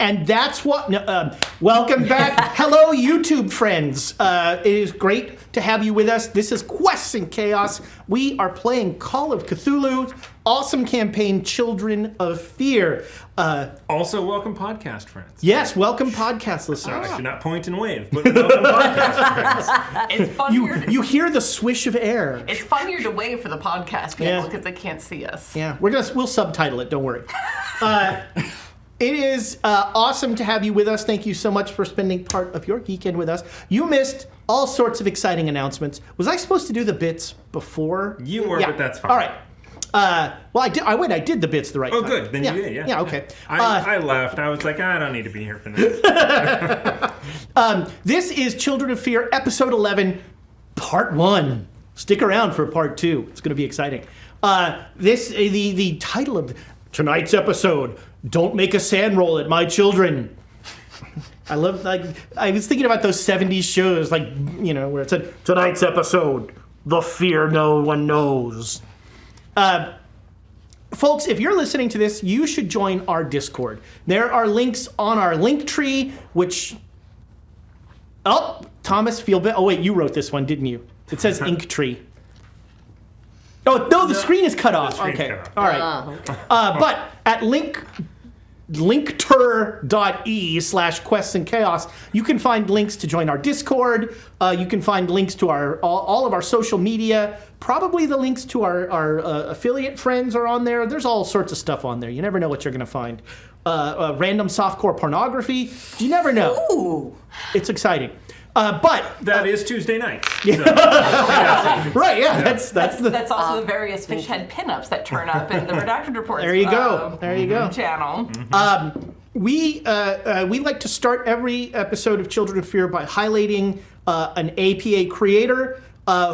And that's what... welcome back. Hello, YouTube friends. It is great to have you with us. This is Quests and Chaos. We are playing Call of Cthulhu's awesome campaign, Children of Fear. Also, welcome podcast friends. Yes, welcome podcast listeners. I should not point and wave, but welcome podcast friends. It's funnier. You hear the swish of air. It's funnier to wave for the podcast people because they can't see us. Yeah, we'll subtitle it. Don't worry. It is awesome to have you with us. Thank you so much for spending part of your weekend with us. You missed all sorts of exciting announcements. Was I supposed to do the bits before? You were, but that's fine. All right. Well, I did. I did the bits the right time. Oh, good. Then you did, yeah. Yeah, okay. I left. I was like, I don't need to be here for this. This is Children of Fear, Episode 11, Part 1. Stick around for Part 2. It's going to be exciting. The title of tonight's episode, Don't Make a Sand Roll at My Children. I love, I was thinking about those 70s shows, where it said, tonight's episode, The Fear No One Knows. Folks, if you're listening to this, you should join our Discord. There are links on our link tree, which... Oh, Thomas Fieldbit. Oh, wait, you wrote this one, didn't you? It says Inktree. Oh, no, the screen is cut off. Okay, cut off. All right. But at linkter.e/quests and chaos, you can find links to join our Discord. You can find links to all of our social media. Probably the links to our affiliate friends are on there. There's all sorts of stuff on there. You never know what you're going to find. Random softcore pornography. You never know. Ooh. It's exciting. But that is Tuesday nights. Yeah. Right, yeah. That's also the various fish head pinups that turn up in the redacted reports. There you go. Channel. We like to start every episode of Children of Fear by highlighting an APA creator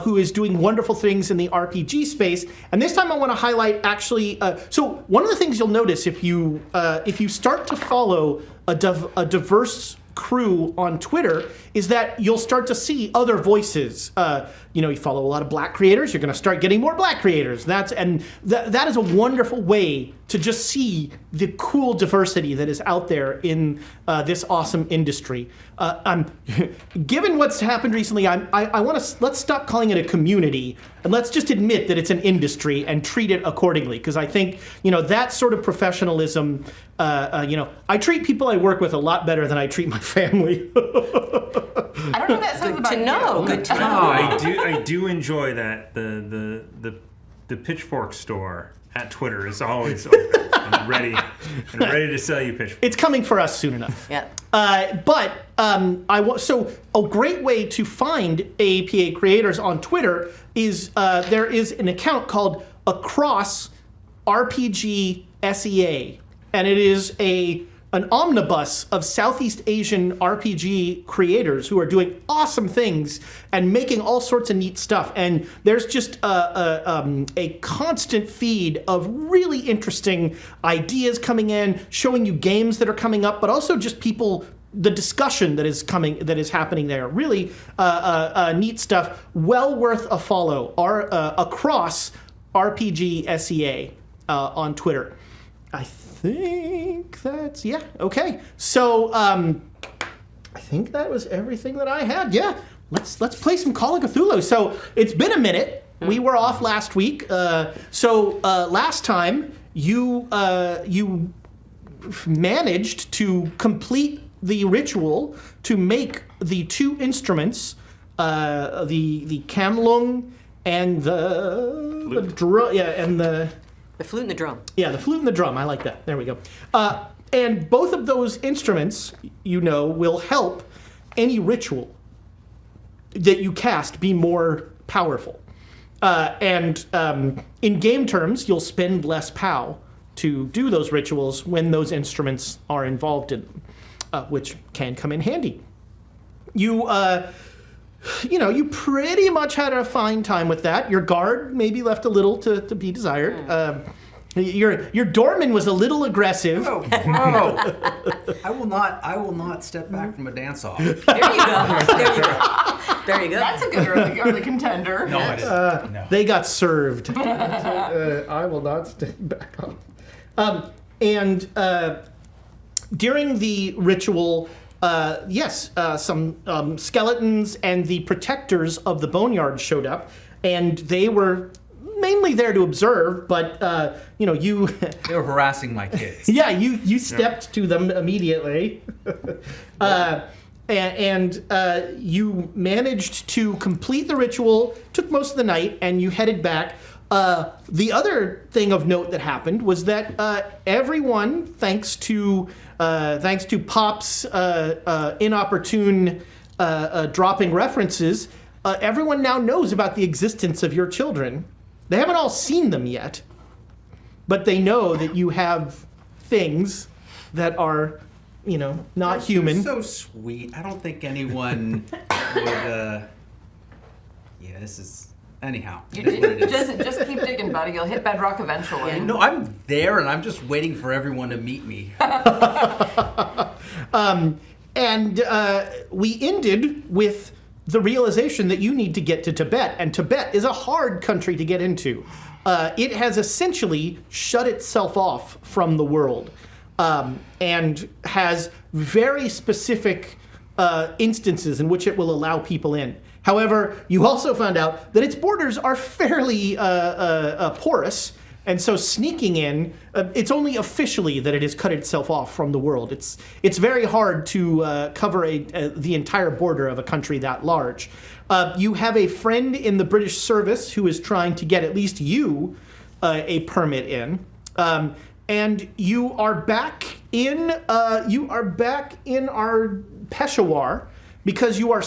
who is doing wonderful things in the RPG space. And this time I want to highlight so one of the things you'll notice if you start to follow a diverse crew on Twitter is that you'll start to see other voices. You follow a lot of black creators, you're going to start getting more black creators. That is a wonderful way to just see the cool diversity that is out there in this awesome industry. Given what's happened recently, let's stop calling it a community and let's just admit that it's an industry and treat it accordingly. Because I think that sort of professionalism. I treat people I work with a lot better than I treat my family. I don't know what that says about you. Good to know. I do enjoy that the Pitchfork store at Twitter is always open and ready to sell you pitchforks. It's coming for us soon enough. Yeah. So a great way to find APA creators on Twitter is there is an account called Across RPG SEA, and it is an omnibus of Southeast Asian RPG creators who are doing awesome things and making all sorts of neat stuff. And there's just a constant feed of really interesting ideas coming in, showing you games that are coming up, but also just the discussion that is happening there. Really neat stuff. Well worth a follow. Across RPG SEA on Twitter. I think that's, yeah, okay. So, I think that was everything that I had. Yeah, let's play some Call of Cthulhu. So, it's been a minute. We were off last week. Last time, you managed to complete the ritual to make the two instruments, the kamlung and the The flute and the drum. Yeah, the flute and the drum. I like that. There we go. And both of those instruments, will help any ritual that you cast be more powerful. And in game terms, you'll spend less POW to do those rituals when those instruments are involved in them, which can come in handy. You pretty much had a fine time with that. Your guard maybe left a little to be desired. Your doorman was a little aggressive. Oh, whoa. I will not step back from a dance off. There you go. There you go. There you go. That's a good early contender. No, it isn't. No. They got served. I will not step back off. And during the ritual, some skeletons and the protectors of the boneyard showed up, and they were mainly there to observe, but you They were harassing my kids. yeah, you stepped to them immediately. And you managed to complete the ritual, took most of the night, and you headed back. The other thing of note that happened was that everyone, thanks to Pop's inopportune dropping references, everyone now knows about the existence of your children. They haven't all seen them yet, but they know that you have things that are, not human. So sweet. I don't think anyone would. This is. Anyhow, it is what it is. Just keep digging, buddy. You'll hit bedrock eventually. No, I'm there, and I'm just waiting for everyone to meet me. And we ended with the realization that you need to get to Tibet, and Tibet is a hard country to get into. It has essentially shut itself off from the world, and has very specific instances in which it will allow people in. However, you also found out that its borders are fairly porous, and so sneaking in, it's only officially that it has cut itself off from the world. It's very hard to cover the entire border of a country that large. You have a friend in the British service who is trying to get at least you a permit in, and you are back in our Peshawar, because you are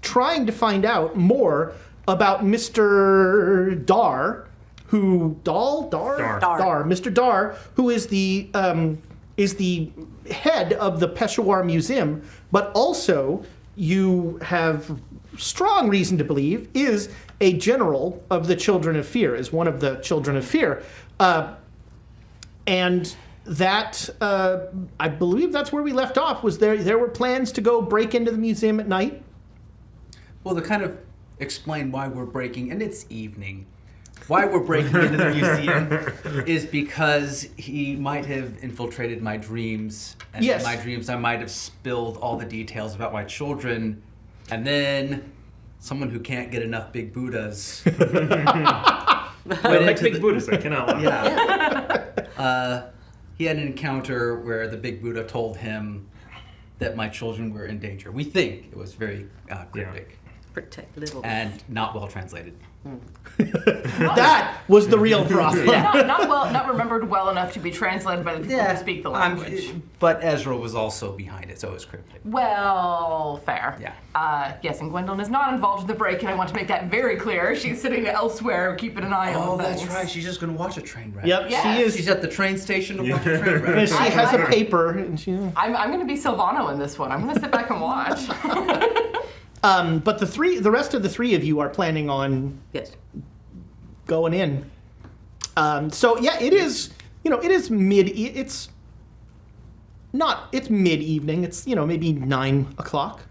trying to find out more about Mr. Dar, Mr. Dar, who is the head of the Peshawar Museum, but also you have strong reason to believe is a general of the Children of Fear, is one of the Children of Fear, and that, I believe that's where we left off, was there were plans to go break into the museum at night? Well, to kind of explain why we're breaking, and it's evening, why we're breaking into the museum is because he might have infiltrated my dreams. And yes. In my dreams, I might have spilled all the details about my children, and then someone who can't get enough big Buddhas. I like big Buddhas, I cannot lie. Yeah. He had an encounter where the big Buddha told him that my children were in danger. We think it was very cryptic. Protect little. And not well translated. That was the real problem. Not remembered well enough to be translated by the people who speak the language. But Ezra was also behind it, so it was cryptic. Well, fair. Yeah. Yes, and Gwendolyn is not involved in the break, and I want to make that very clear. She's sitting elsewhere, keeping an eye on things. Oh, that's right. She's just going to watch a train wreck. Yep, Yes. she is. She's at the train station to watch a train wreck. She has a paper. And I'm going to be Silvano in this one. I'm going to sit back and watch. But the rest of the three of you are planning on going in. So yeah, it is. It is it's mid-evening. It's maybe 9 o'clock,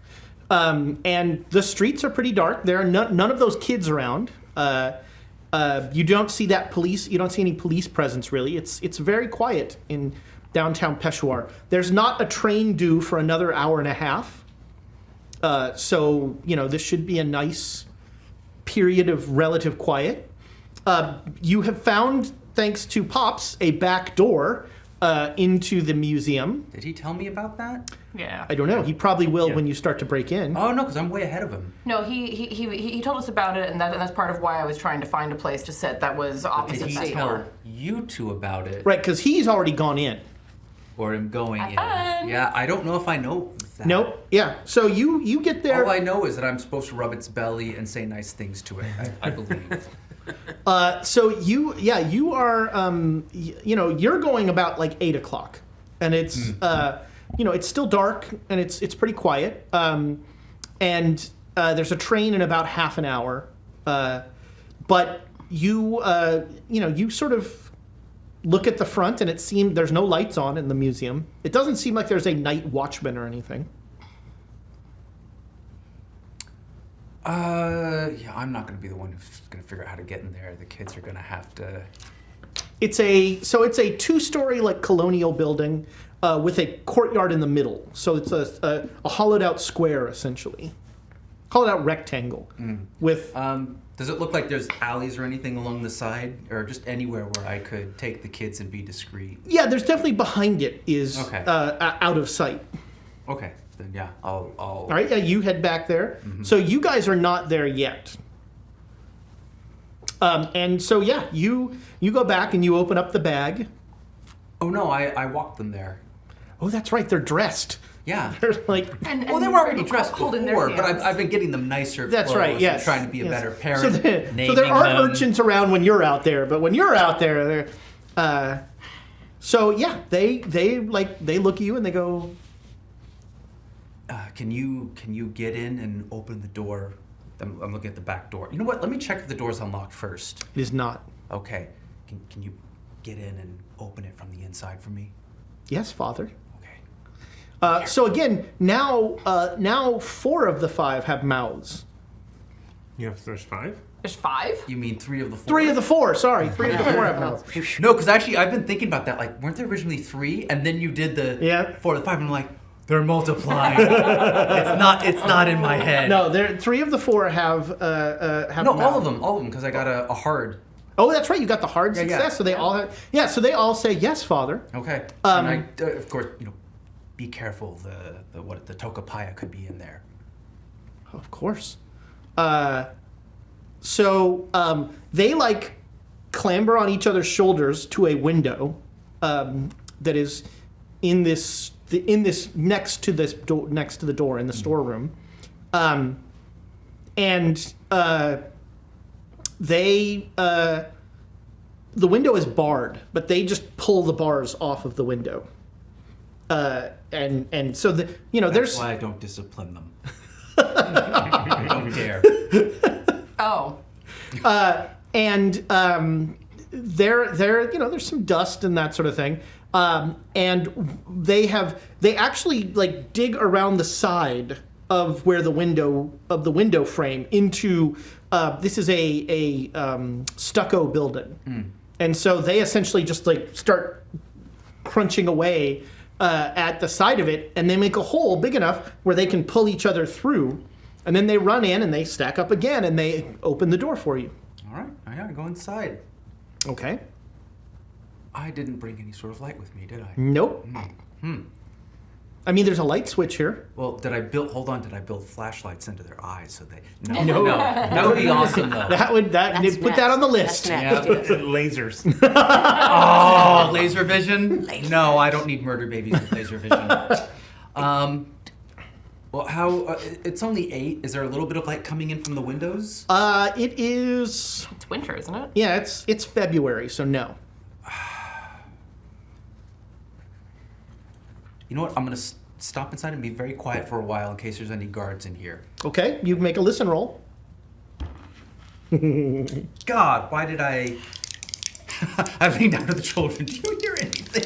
and the streets are pretty dark. There are none of those kids around. You don't see that police. You don't see any police presence really. It's very quiet in downtown Peshawar. There's not a train due for another hour and a half. So this should be a nice period of relative quiet. You have found, thanks to Pops, a back door into the museum. Did he tell me about that? Yeah. I don't know. He probably will Yeah. when you start to break in. Oh no, because I'm way ahead of him. No, he told us about it, and that's part of why I was trying to find a place to sit that was Did opposite he that tell door. you two about it? Right, because he's already gone in. Or him going in? fun. Yeah, I don't know if I know that. Nope. Yeah. So you get there. All I know is that I'm supposed to rub its belly and say nice things to it. I believe. So you are, you're going about like 8 o'clock, and it's, it's still dark and it's pretty quiet. And there's a train in about half an hour, but you sort of look at the front, and it seems there's no lights on in the museum. It doesn't seem like there's a night watchman or anything. Yeah, I'm not going to be the one who's going to figure out how to get in there. The kids are going to have to. It's a 2-story like colonial building with a courtyard in the middle. So it's a hollowed out square essentially, hollowed out rectangle with. Does it look like there's alleys or anything along the side, or just anywhere where I could take the kids and be discreet? Yeah, there's definitely behind it is Okay. Out of sight. Okay, then yeah, I'll. All right, yeah, you head back there. So you guys are not there yet. And so yeah, you go back and you open up the bag. Oh no, I walked them there. Oh, that's right, they're dressed. Yeah. They're like. And Well, they were already dressed holding their before, but hands. I've been getting them nicer That's clothes right. and Yes. trying to be a yes. better So, parent. there naming are them. urchins around when you're out there, but when you're out there, they're. So yeah, they look at you and they go. Can you get in and open the door? I'm looking at the back door. You know what? Let me check if the door's unlocked first. It is not. Okay. Can you get in and open it from the inside for me? Yes, Father. Okay. So again, now 4 of the 5 have mouths. There's 5? There's 5? You mean 3 of the 4? 3 of the 4. Sorry, 3 of the 4 have mouths. No, because actually I've been thinking about that. Like, weren't there originally 3, and then you did the Yeah. 4 of the 5, and I'm like, they're multiplying. It's not in my head. No, 3 of the 4 have No, mouths. all of them, because I got a hard. Oh, that's right. You got the hard Yeah, success. yeah. So they all have. Yeah. So they all say yes, Father. Okay. And I, of course, be careful. The tokapaya could be in there. Of course. So they like clamber on each other's shoulders to a window that is in this next to the door in the storeroom, and they the window is barred, but they just pull the bars off of the window, and so there's That's why I don't discipline them. I don't dare. Oh. And there's some dust and that sort of thing. And they actually like dig around the side of where the window frame into this is a stucco building. And so they essentially just like start crunching away at the side of it, and they make a hole big enough where they can pull each other through. And then they run in and they stack up again and they open the door for you. All right, I gotta go inside. Okay. I didn't bring any sort of light with me, did I? Nope. I mean, there's a light switch here. Well, did I build flashlights into their eyes so they? No, No. that would be awesome though. Put that That's on the next. list. That's next. Lasers. Oh, laser vision? No, I don't need murder babies with laser vision. Well, how? It's only 8. Is there a little bit of light coming in from the windows? It is. It's winter, isn't it? Yeah, it's February, so no. You know what? I'm gonna stop inside and be very quiet for a while in case there's any guards in here. Okay, you make a listen roll. God, why did I? I leaned down to the children. Do you hear anything?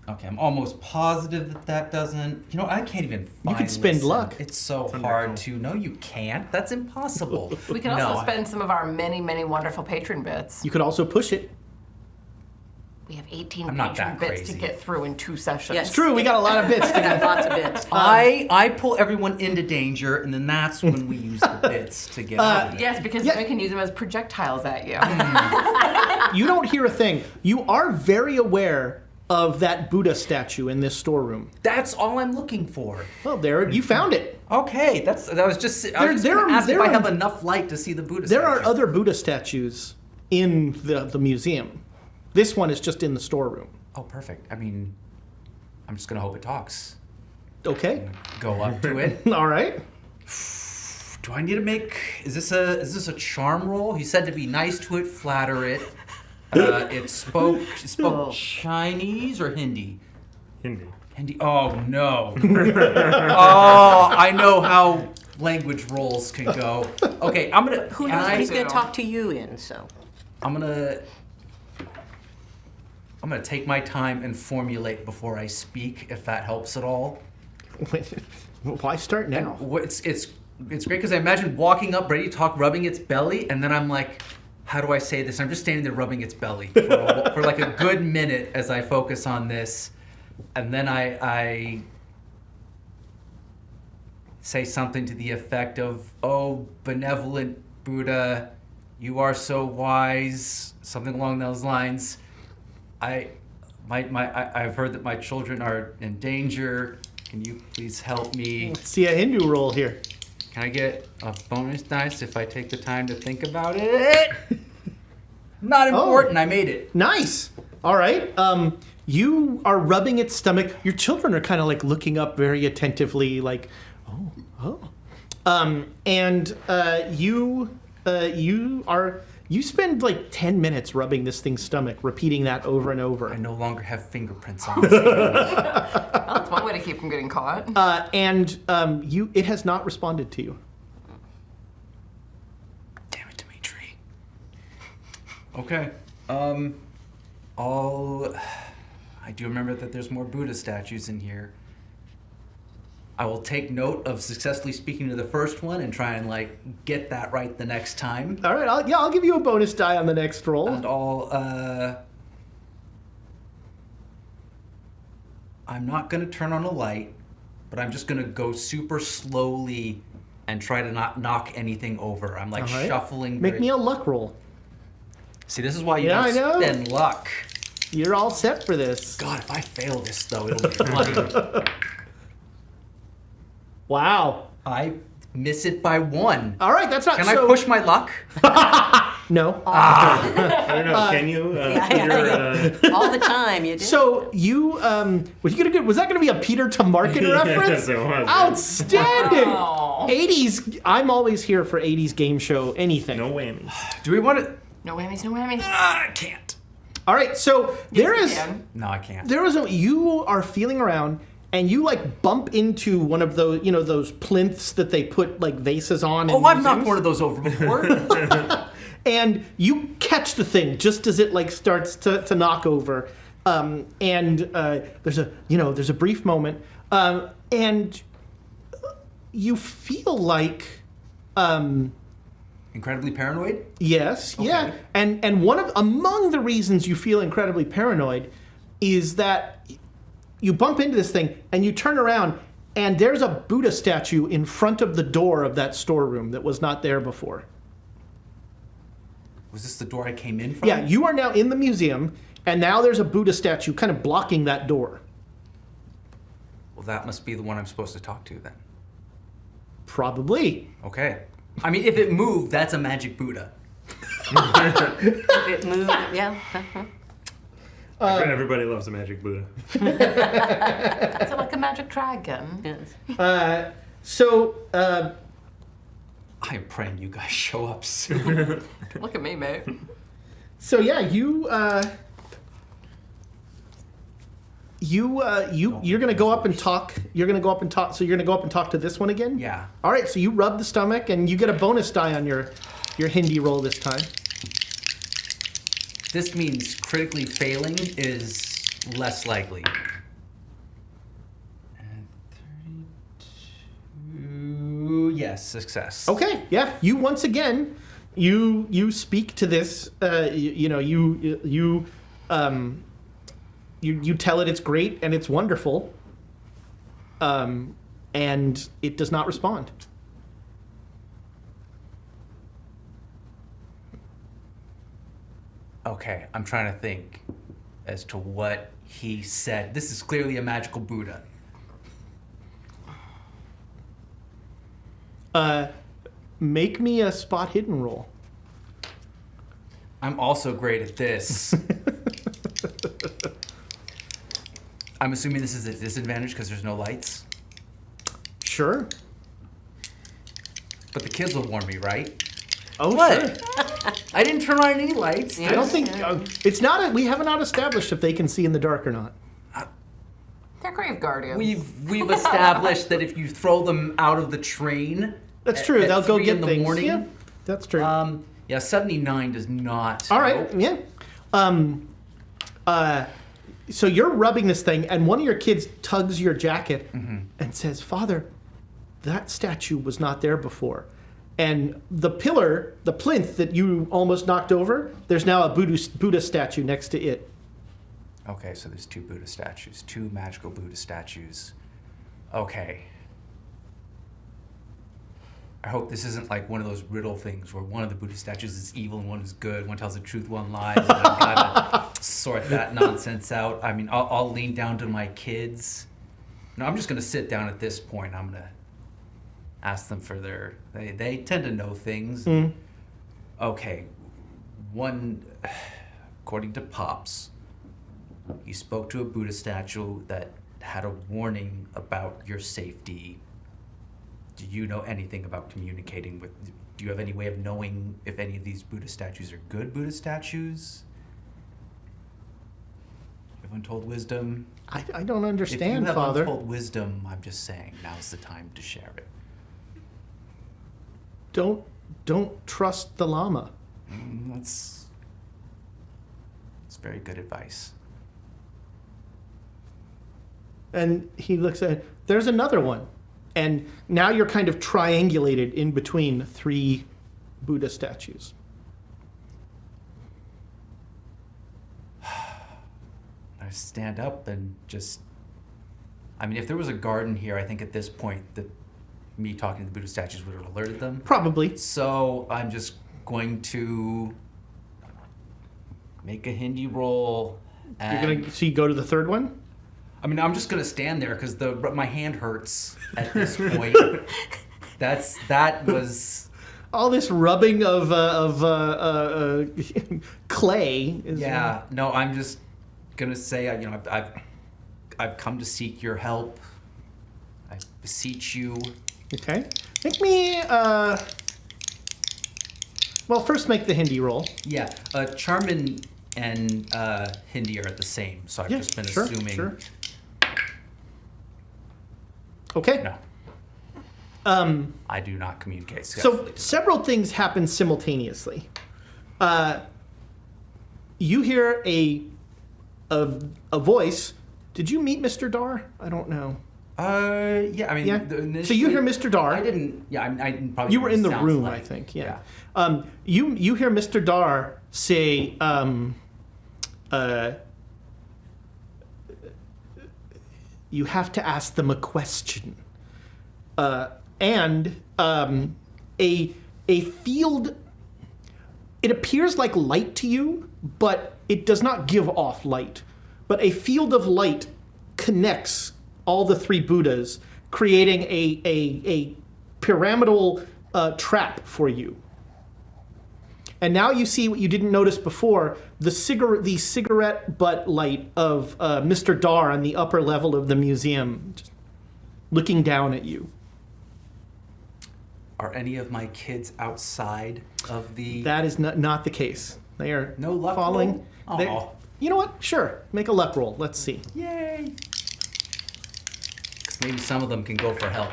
Okay, I'm almost positive that doesn't. You know, I can't even find. You could spend listen. luck. It's so hard to. No, you can't. That's impossible. We can also spend some of our many, many wonderful patron bits. You could also push it. We have 18 I'm not patron that bits crazy. to get through in 2 sessions. Yes. It's true, we got a lot of bits to get. Lots of bits. I pull everyone into danger, and then that's when we use the bits to get out of it. Yes, because Yeah. then we can use them as projectiles at you. You don't hear a thing. You are very aware of that Buddha statue in this storeroom. That's all I'm looking for. Well, there, you found it. Okay, I was just gonna ask if I have enough light to see the Buddha There are statue. other Buddha statues in the museum. This one is just in the storeroom. Oh, perfect. I mean, I'm just gonna hope it talks. Okay. Go up to it. All right. Do I need to make? Is this a charm roll? He said to be nice to it, flatter it. It spoke Chinese or Hindi? Hindi. Hindi. Oh no. Oh, I know how language rolls can go. Okay, I'm gonna. Who can knows I- what he's going to talk to you in, so. I'm gonna take my time and formulate before I speak, if that helps at all. Why start now? It's great because I imagine walking up, ready to talk, rubbing its belly, and then I'm like, how do I say this? I'm just standing there rubbing its belly for like a good minute as I focus on this, and then I say something to the effect of, "Oh, benevolent Buddha, you are so wise," something along those lines. I've heard that my children are in danger. Can you please help me? Let's see a Hindu roll here. Can I get a bonus dice if I take the time to think about it? Not important. I made it. Nice. All right. You are rubbing its stomach. Your children are kind of like looking up very attentively, like, oh. And you spend like 10 minutes rubbing this thing's stomach, repeating that over and over. I no longer have fingerprints on this. Well, that's one way to keep from getting caught. It has not responded to you. Damn it, Dimitri. Okay. I do remember that there's more Buddha statues in here. I will take note of successfully speaking to the first one and try and like get that right the next time. All right. I'll give you a bonus die on the next roll. And I'm not gonna turn on a light, but I'm just gonna go super slowly and try to not knock anything over. I'm like All right. shuffling. Make me a luck roll. See, this is why you Yeah, I don't know. spend luck. You're all set for this. God, if I fail this though, it'll be funny. Wow. I miss it by 1. All right. That's not. Can so, I push my luck? No. I don't know. Can you, Peter? All the time, you do. So you was that gonna be a Peter to market reference? Yes, it was. Outstanding. Wow. 80s. I'm always here for 80s game show. Anything. No whammies. Do we want to? No whammies, no whammies. I can't. All right. So there Yes, is you can. No, I can't. you are feeling around and you like bump into one of those those plinths that they put like vases on. Oh, I've knocked one of those over before. And you catch the thing just as it like starts to knock over, there's a brief moment, and you feel like Incredibly paranoid? yes, yeah, Okay. and among the reasons you feel incredibly paranoid is that you bump into this thing and you turn around and there's a Buddha statue in front of the door of that storeroom that was not there before. Was this the door I came in from? Yeah, you are now in the museum, and now there's a Buddha statue kind of blocking that door. Well, that must be the one I'm supposed to talk to then. Probably. Okay. I mean, if it moved, that's a magic Buddha. If it moved, yeah. Uh-huh. Everybody loves a magic Buddha. Is it like a magic dragon? Yes. I am praying you guys show up soon. Look at me, mate. So yeah, you're gonna go up and talk. You're gonna go up and talk. So you're gonna go up and talk to this one again. Yeah. All right. So you rub the stomach, and you get a bonus die on your Hindi roll this time. This means critically failing is less likely. And 32. Yes, success. Okay. Yeah. You once again, you speak to this. you tell it it's great and it's wonderful, and it does not respond. Okay, I'm trying to think as to what he said. This is clearly a magical Buddha. Make me a spot hidden roll. I'm also great at this. I'm assuming this is a disadvantage because there's no lights. Sure. But the kids will warn me, right? Oh, What? sure. I didn't turn on any lights. I don't think it's not. We have not established if they can see in the dark or not. They're grave guardians. We've established that if you throw them out of the train, That's true. at They'll go 3 get in the things. morning. Yeah, that's true. Yeah, 79 does not. All right. Nope. Yeah. So you're rubbing this thing, and one of your kids tugs your jacket and says, "Father, that statue was not there before." And the pillar, the plinth that you almost knocked over, there's now a Buddha statue next to it. Okay, so there's 2 Buddha statues, 2 magical Buddha statues. Okay. I hope this isn't like one of those riddle things where one of the Buddha statues is evil and one is good, one tells the truth, one lies, and I've got to sort that nonsense out. I mean, I'll lean down to my kids. No, I'm just going to sit down at this point. I'm going to ask them for their... They tend to know things. Okay, according to Pops, he spoke to a Buddha statue that had a warning about your safety. Do you know anything about communicating with... Do you have any way of knowing if any of these Buddha statues are good Buddha statues? You have untold wisdom? I don't understand, If you have Father. untold wisdom, I'm just saying, now's the time to share it. Don't trust the llama. That's very good advice. And he looks at, there's another one. And now you're kind of triangulated in between 3 Buddha statues. I stand up and just... I mean, if there was a garden here, I think at this point that me talking to the Buddha statues would have alerted them. Probably. So I'm just going to make a Hindi roll. And So you go to the 3rd one? I mean, I'm just gonna stand there because my hand hurts at this point. That was... All this rubbing of clay. Yeah, no, I'm just gonna say, I've come to seek your help. I beseech you. Okay. Make me, well, first make the Hindi roll. Yeah, Charmin and Hindi are the same, so I've just been assuming. Sure. Okay. No. I do not communicate. So several things happen simultaneously. You hear a voice. Did you meet Mr. Dar? I don't know. Yeah, I mean, Yeah. So you hear Mr. Dar. I didn't. Yeah, I probably. You were in the sounds room, like, I think. Yeah. You hear Mr. Dar say, you have to ask them a question. And a field, it appears like light to you, but it does not give off light. But a field of light connects all the 3 Buddhas, creating a pyramidal trap for you. And now you see what you didn't notice before, the cigarette butt light of Mr. Dar on the upper level of the museum, just looking down at you. Are any of my kids outside of the... That is not the case. They are No luck falling. roll? They- Aw. You know what? Sure. Make a luck roll. Let's see. Yay! 'Cause maybe some of them can go for help.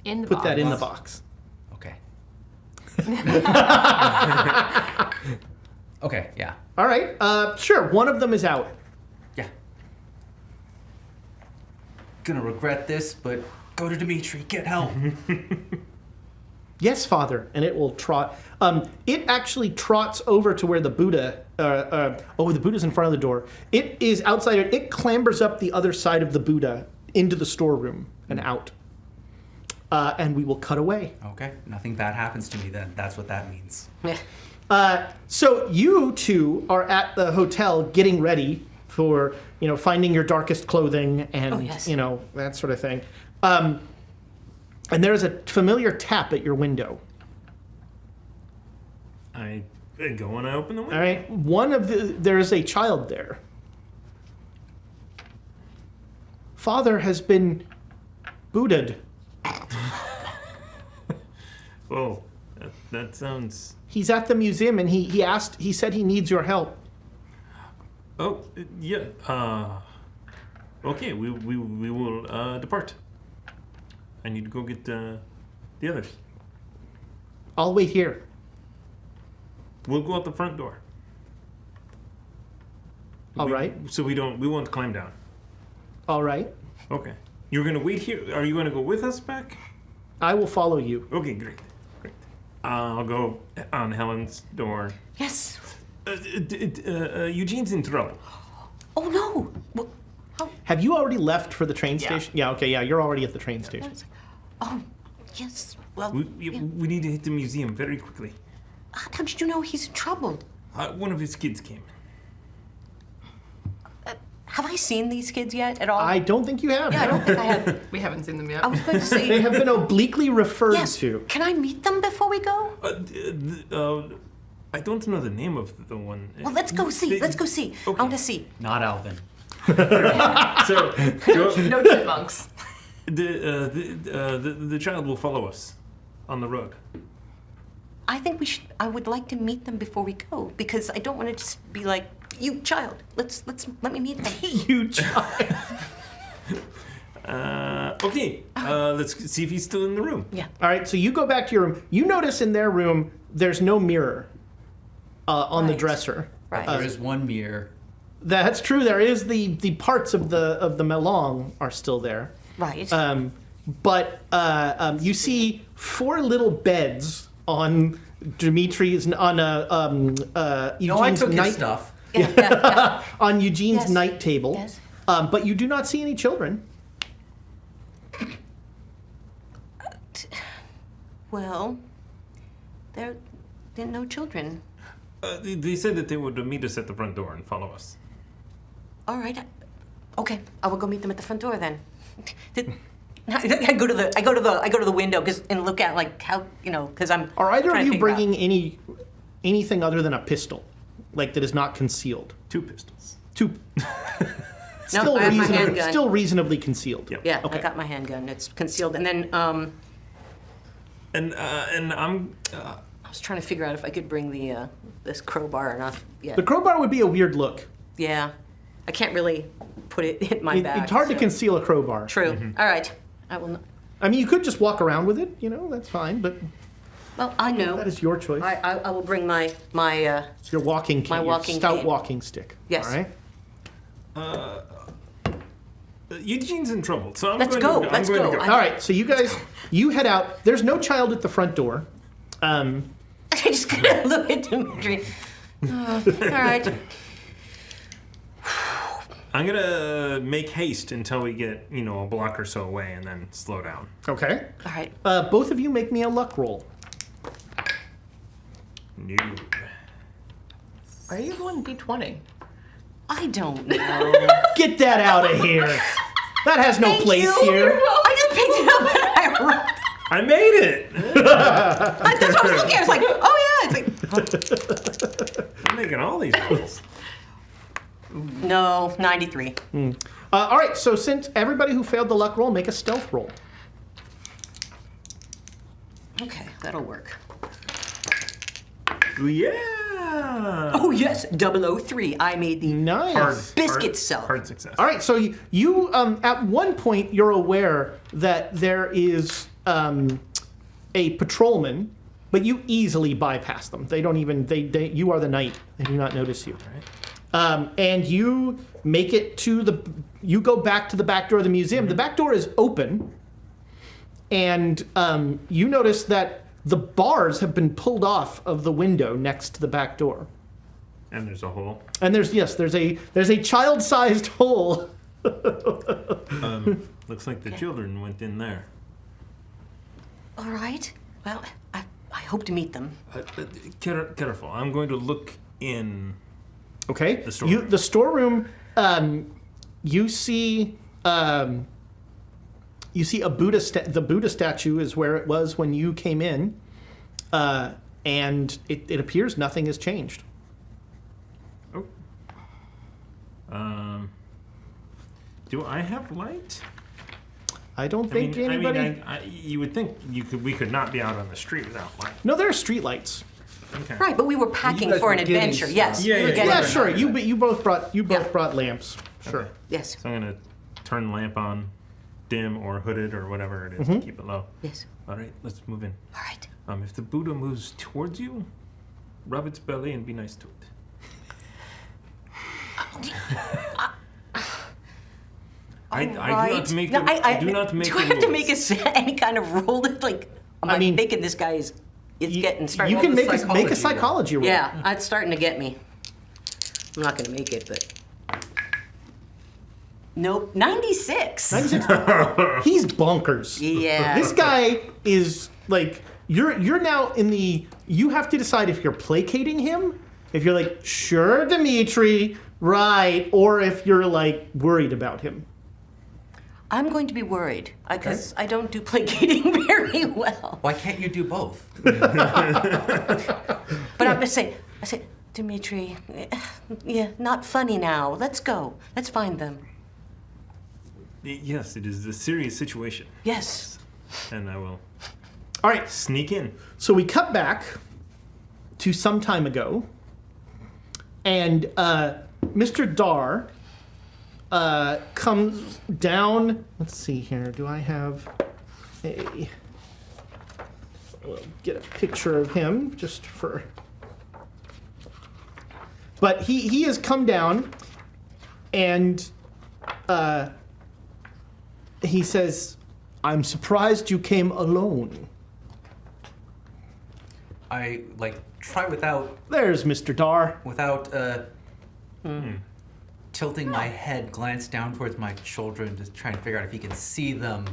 In the Put box. that in the box. Okay. Okay, yeah. All right. Sure. One of them is out. Yeah. Gonna regret this, but go to Dimitri, get help. Yes, Father. And it will trot. It actually trots over to where the Buddha. The Buddha's in front of the door. It is outside. It clambers up the other side of the Buddha into the storeroom and out. And we will cut away. Okay, nothing bad happens to me then. That's what that means. So you two are at the hotel getting ready for, finding your darkest clothing and, yes. that sort of thing. And there's a familiar tap at your window. I go and I open the window. All right. There is a child there. Father has been Buddha'd. Oh, that sounds... He's at the museum and he said he needs your help. Oh, yeah. Okay, we will depart. I need to go get the others. I'll wait here. We'll go out the front door. All right. So we won't climb down. All right. Okay. You're gonna wait here. Are you gonna go with us back? I will follow you. Okay, great. I'll go on Helen's door. Yes. Eugene's in trouble. Oh no. Well, Have you already left for the train station? Yeah, okay, you're already at the train station. oh, yes. Well, We need to hit the museum very quickly. how did you know he's in trouble? One of his kids came. Have I seen these kids yet at all? I don't think you have. Yeah, I don't think I have. We haven't seen them yet. I was going to They say. have been obliquely referred Yes. to. Can I meet them before we go? I don't know the name of the one. Well, let's go see. Let's go see. Okay. I want to see. Not Alvin. So No chipmunks. the child will follow us on the road. I think we should. I would like to meet them before we go because I don't want to just be like, "You child, let me meet them." You child. Okay. Let's see if he's still in the room. Yeah. All right, so you go back to your room. You notice in their room, there's no mirror on the Right. dresser. Right. There is one mirror. That's true. There is the parts of the melong are still there. Right. But you see 4 little beds on Dimitri's on Eugene's No, I took night his stuff. yeah. on Eugene's Yes. night table. Yes. But you do not see any children. Well, there are no children. They said that they would meet us at the front door and follow us. All right. Okay, I will go meet them at the front door then. I go to the window and look at like how because I'm. Are either trying of to you figure out- bringing anything other than a pistol, like that is not concealed? 2 pistols. 2. No, I have my handgun. Still reasonably concealed. Yep. Yeah, Okay. I got my handgun. It's concealed, and then And I'm. I was trying to figure out if I could bring the this crowbar or not. Yeah. The crowbar would be a weird look. Yeah. I can't really put it in my bag. It's hard to so- conceal a crowbar. True. All right. I will. I mean, you could just walk around with it. That's fine. But Well, I know. that is your choice. I will bring my Your walking cane, My your walking stout cane. walking stick. Yes. All right. Eugene's in trouble, so I'm Let's going go, to let's I'm going go. to All right. So you guys, you head out. There's no child at the front door. I just gotta look at Dimitri. All right. I'm gonna make haste until we get, a block or so away, and then slow down. Okay. All right. Both of you make me a luck roll. No. Are you going D20? I don't know. Get that out of here. That has no Thank place you. here. I just picked it up and I rolled. I made it! That's what I was looking at. I was like, oh yeah. It's like, I'm making all these rolls. no, 93. All right. So since everybody who failed the luck roll, make a stealth roll. Okay, that'll work. Yeah! Oh yes, 003. I made the Nice. biscuit cell. Hard success. All right, so you at one point you're aware that there is a patrolman, but you easily bypass them. They don't even you are the knight. They do not notice you. And you make it to you go back to the back door of the museum. The back door is open, and you notice that the bars have been pulled off of the window next to the back door. And there's a hole. And there's a child-sized hole. Looks like the children went in there. All right. Well, I hope to meet them. Careful. I'm going to look in. Okay. The storeroom. The storeroom. You see a Buddha. The Buddha statue is where it was when you came in, and it appears nothing has changed. Oh. Do I have light? I don't think anybody. You would think we could not be out on the street without light. No, there are streetlights. Okay. Right, but we were packing guys for were an getting adventure. stuff. Yes. Yeah, we were yeah, getting- Yeah, sure. You both Yeah. brought lamps. Sure. Okay. Yes. So I'm gonna turn the lamp on, dim or hooded or whatever it is to keep it low. Yes. All right, let's move in. All right. If the Buddha moves towards you, rub its belly and be nice to it. I do not make No, I do not make Do the I have to rules. make any kind of rule that, like, I'm mean, thinking this guy is getting starting. You can make psychology a psychology roll. Yeah, it's starting to get me. I'm not going to make it, but. Nope, 96. 96. He's bonkers. Yeah. This guy is like you're now in the. You have to decide if you're placating him, if you're like sure Dimitri, right, or if you're like worried about him. I'm going to be worried because I don't do placating very well. Why can't you do both? But I'm going to say, Dimitri, yeah, not funny now. Let's go. Let's find them. Yes, it is a serious situation, Yes. and I will All right. sneak in. So we cut back to some time ago, and Mr. Dar comes down. Let's see here. Do I have a? We'll get a picture of him just for. But he has come down, and he says, "I'm surprised you came alone." I try without There's Mr. Dar. tilting my head, glance down towards my children, just trying to figure out if he can see them.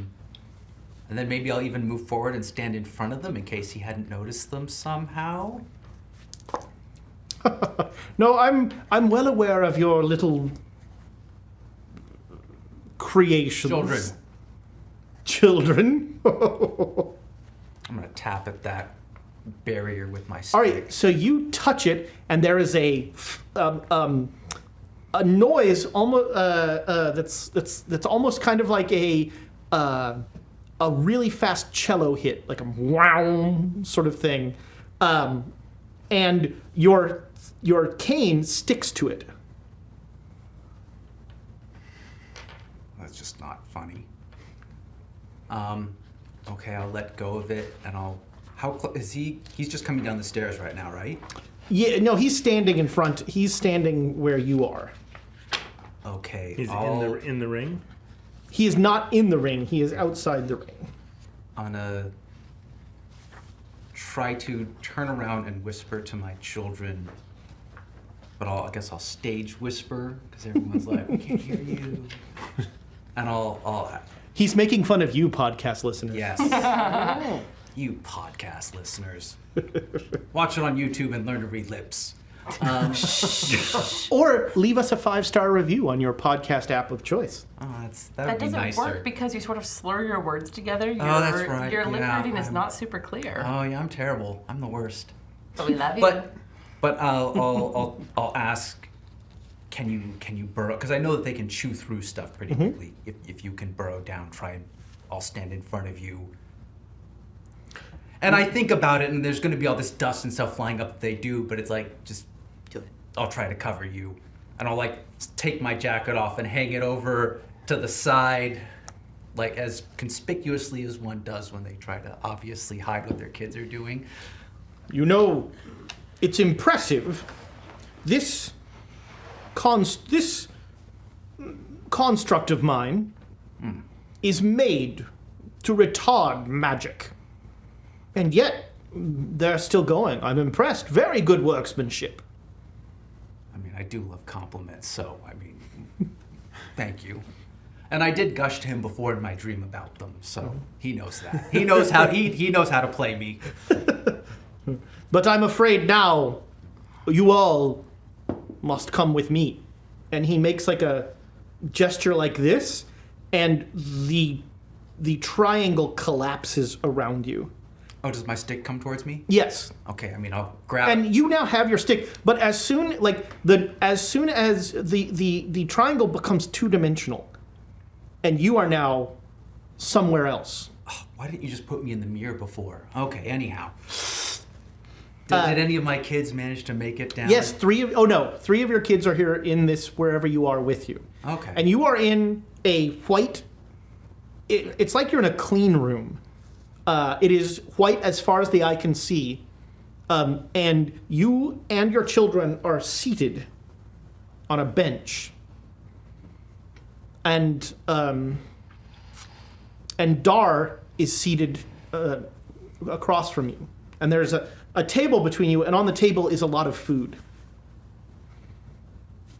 And then maybe I'll even move forward and stand in front of them in case he hadn't noticed them somehow. No, I'm well aware of your little creations. Children. I'm gonna tap at that barrier with my stick. All right, so you touch it, and there is a noise almost that's almost kind of like a really fast cello hit, like a wow sort of thing, and your cane sticks to it. That's just not funny. Okay, I'll let go of it, and how close is he? He's just coming down the stairs right now, right? Yeah, no, he's standing in front. He's standing where you are. Okay, He's in the ring. He is not in the ring. He is outside the ring. I'm gonna try to turn around and whisper to my children, but I guess I'll stage whisper because everyone's like, "We can't hear you," and I'll He's making fun of you, podcast listeners. yes, you podcast listeners, watch it on YouTube and learn to read lips. Or leave us a 5-star review on your podcast app of choice. Oh, that That would be doesn't nicer. work because you sort of slur your words together. that's right, Your lip yeah, reading is I'm- not super clear. Oh yeah, I'm terrible. I'm the worst. But we love you. But I'll ask. Can you burrow? Because I know that they can chew through stuff pretty quickly. If you can burrow down, I'll stand in front of you. And I think about it, and there's going to be all this dust and stuff flying up if they do. But it's like, just do it. I'll try to cover you, and I'll take my jacket off and hang it over to the side, as conspicuously as one does when they try to obviously hide what their kids are doing. You know, it's impressive. This construct of mine is made to retard magic. And yet, they're still going. I'm impressed. Very good workmanship. I mean, I do love compliments, so, I mean, thank you. And I did gush to him before in my dream about them, so he knows that. He knows how to play me. But I'm afraid now you all must come with me. And he makes like a gesture like this, and the triangle collapses around you. Oh, does my stick come towards me? Yes. Okay, I mean, I'll grab it. And you now have your stick, but as soon as the triangle becomes two-dimensional, and you are now somewhere else. Oh, why didn't you just put me in the mirror before? Okay, anyhow. Did any of my kids manage to make it down? Yes, 3 of your kids are here in this wherever you are with you. Okay. And you are in a white. It's like you're in a clean room. It is white as far as the eye can see, and you and your children are seated on a bench. And Dar is seated across from you, and there's a table between you, and on the table is a lot of food.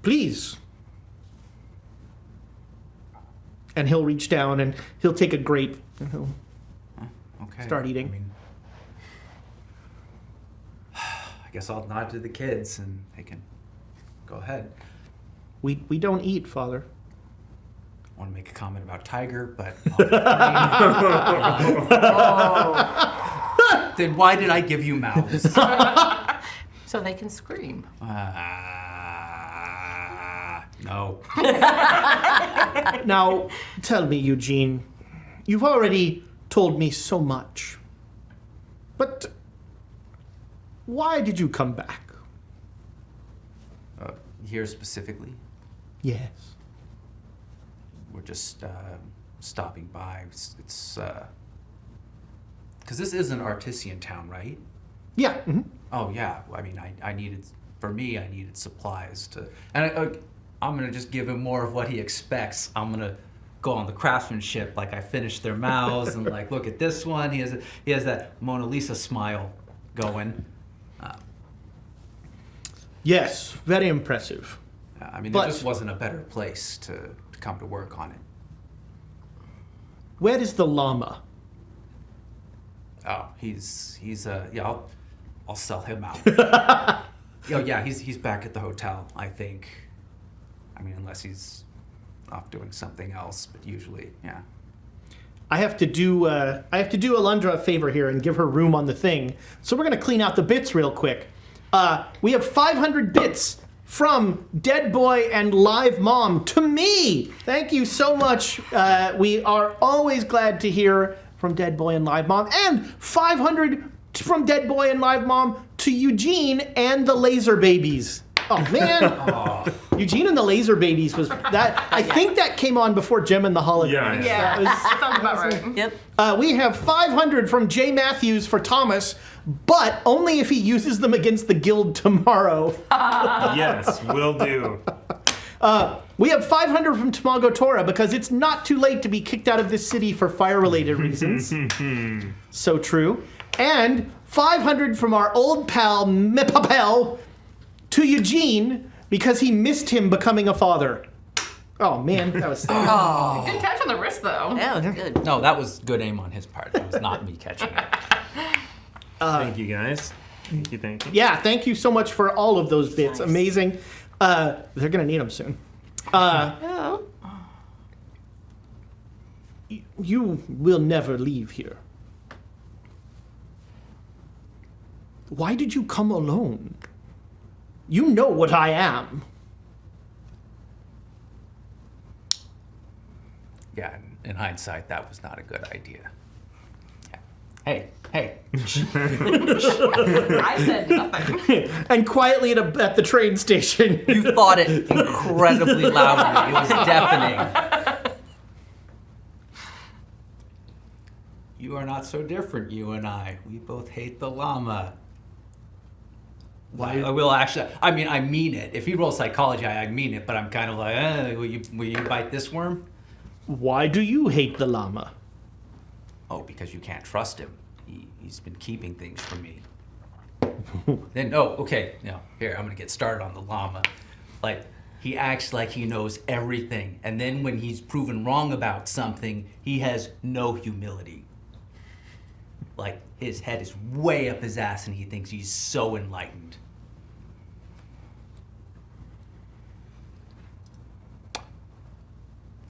Please. And he'll reach down and he'll take a grape and he'll Okay. start eating. I mean, I guess I'll nod to the kids and they can go ahead. We don't eat, Father. I want to make a comment about Tiger, but then why did I give you mouths? So they can scream. No. Now, tell me, Eugene, you've already told me so much. But why did you come back? Here specifically, Yes. we're just stopping by. It's because this is an artisan town, right? Yeah. Mhm. Oh yeah. I mean, I needed supplies to, and I'm gonna just give him more of what he expects. I'm gonna go on the craftsmanship, like I finished their mouths and like, look at this one. He has that Mona Lisa smile going. Yes, very impressive. I mean, But- there just wasn't a better place to come to work on it. Where is the llama? Oh, he's yeah. I'll sell him out. Oh yeah, he's back at the hotel, I think. I mean, unless he's off doing something else, but usually, yeah. I have to do Alundra a favor here and give her room on the thing. So we're gonna clean out the bits real quick. We have 500 bits from Dead Boy and Live Mom to me. Thank you so much. We are always glad to hear from Dead Boy and Live Mom, and 500 from Dead Boy and Live Mom to Eugene and the Laser Babies. Oh man, Eugene and the Laser Babies was that. I think that came on before Gem and the Holograms. Yeah. That sounds about right. Yep. We have 500 from Jay Matthews for Thomas, but only if he uses them against the guild tomorrow. Yes, will do. We have 500 from Tamago Tora because it's not too late to be kicked out of this city for fire-related reasons. So true. And 500 from our old pal Mepapel to Eugene because he missed him becoming a father. Oh man, that was. Good catch on the wrist, though. That was good. No, that was good aim on his part. That was not me catching it. Thank you, guys. Thank you. Yeah, thank you so much for all of those bits. Nice. Amazing. They're gonna need them soon. Oh. You will never leave here. Why did you come alone? You know what I am. Yeah, in hindsight, that was not a good idea. Yeah. Hey. I said nothing. And quietly at the train station. You thought it incredibly loudly. It was deafening. You are not so different, you and I. We both hate the llama. Why? I will actually. I mean, I mean it. If you roll psychology, I mean it. But I'm kind of like, will you bite this worm? Why do you hate the llama? Oh, because you can't trust him. he's been keeping things from me. Then, okay, here, I'm gonna get started on the llama. Like, he acts like he knows everything, and then when he's proven wrong about something, he has no humility. Like, his head is way up his ass and he thinks he's so enlightened.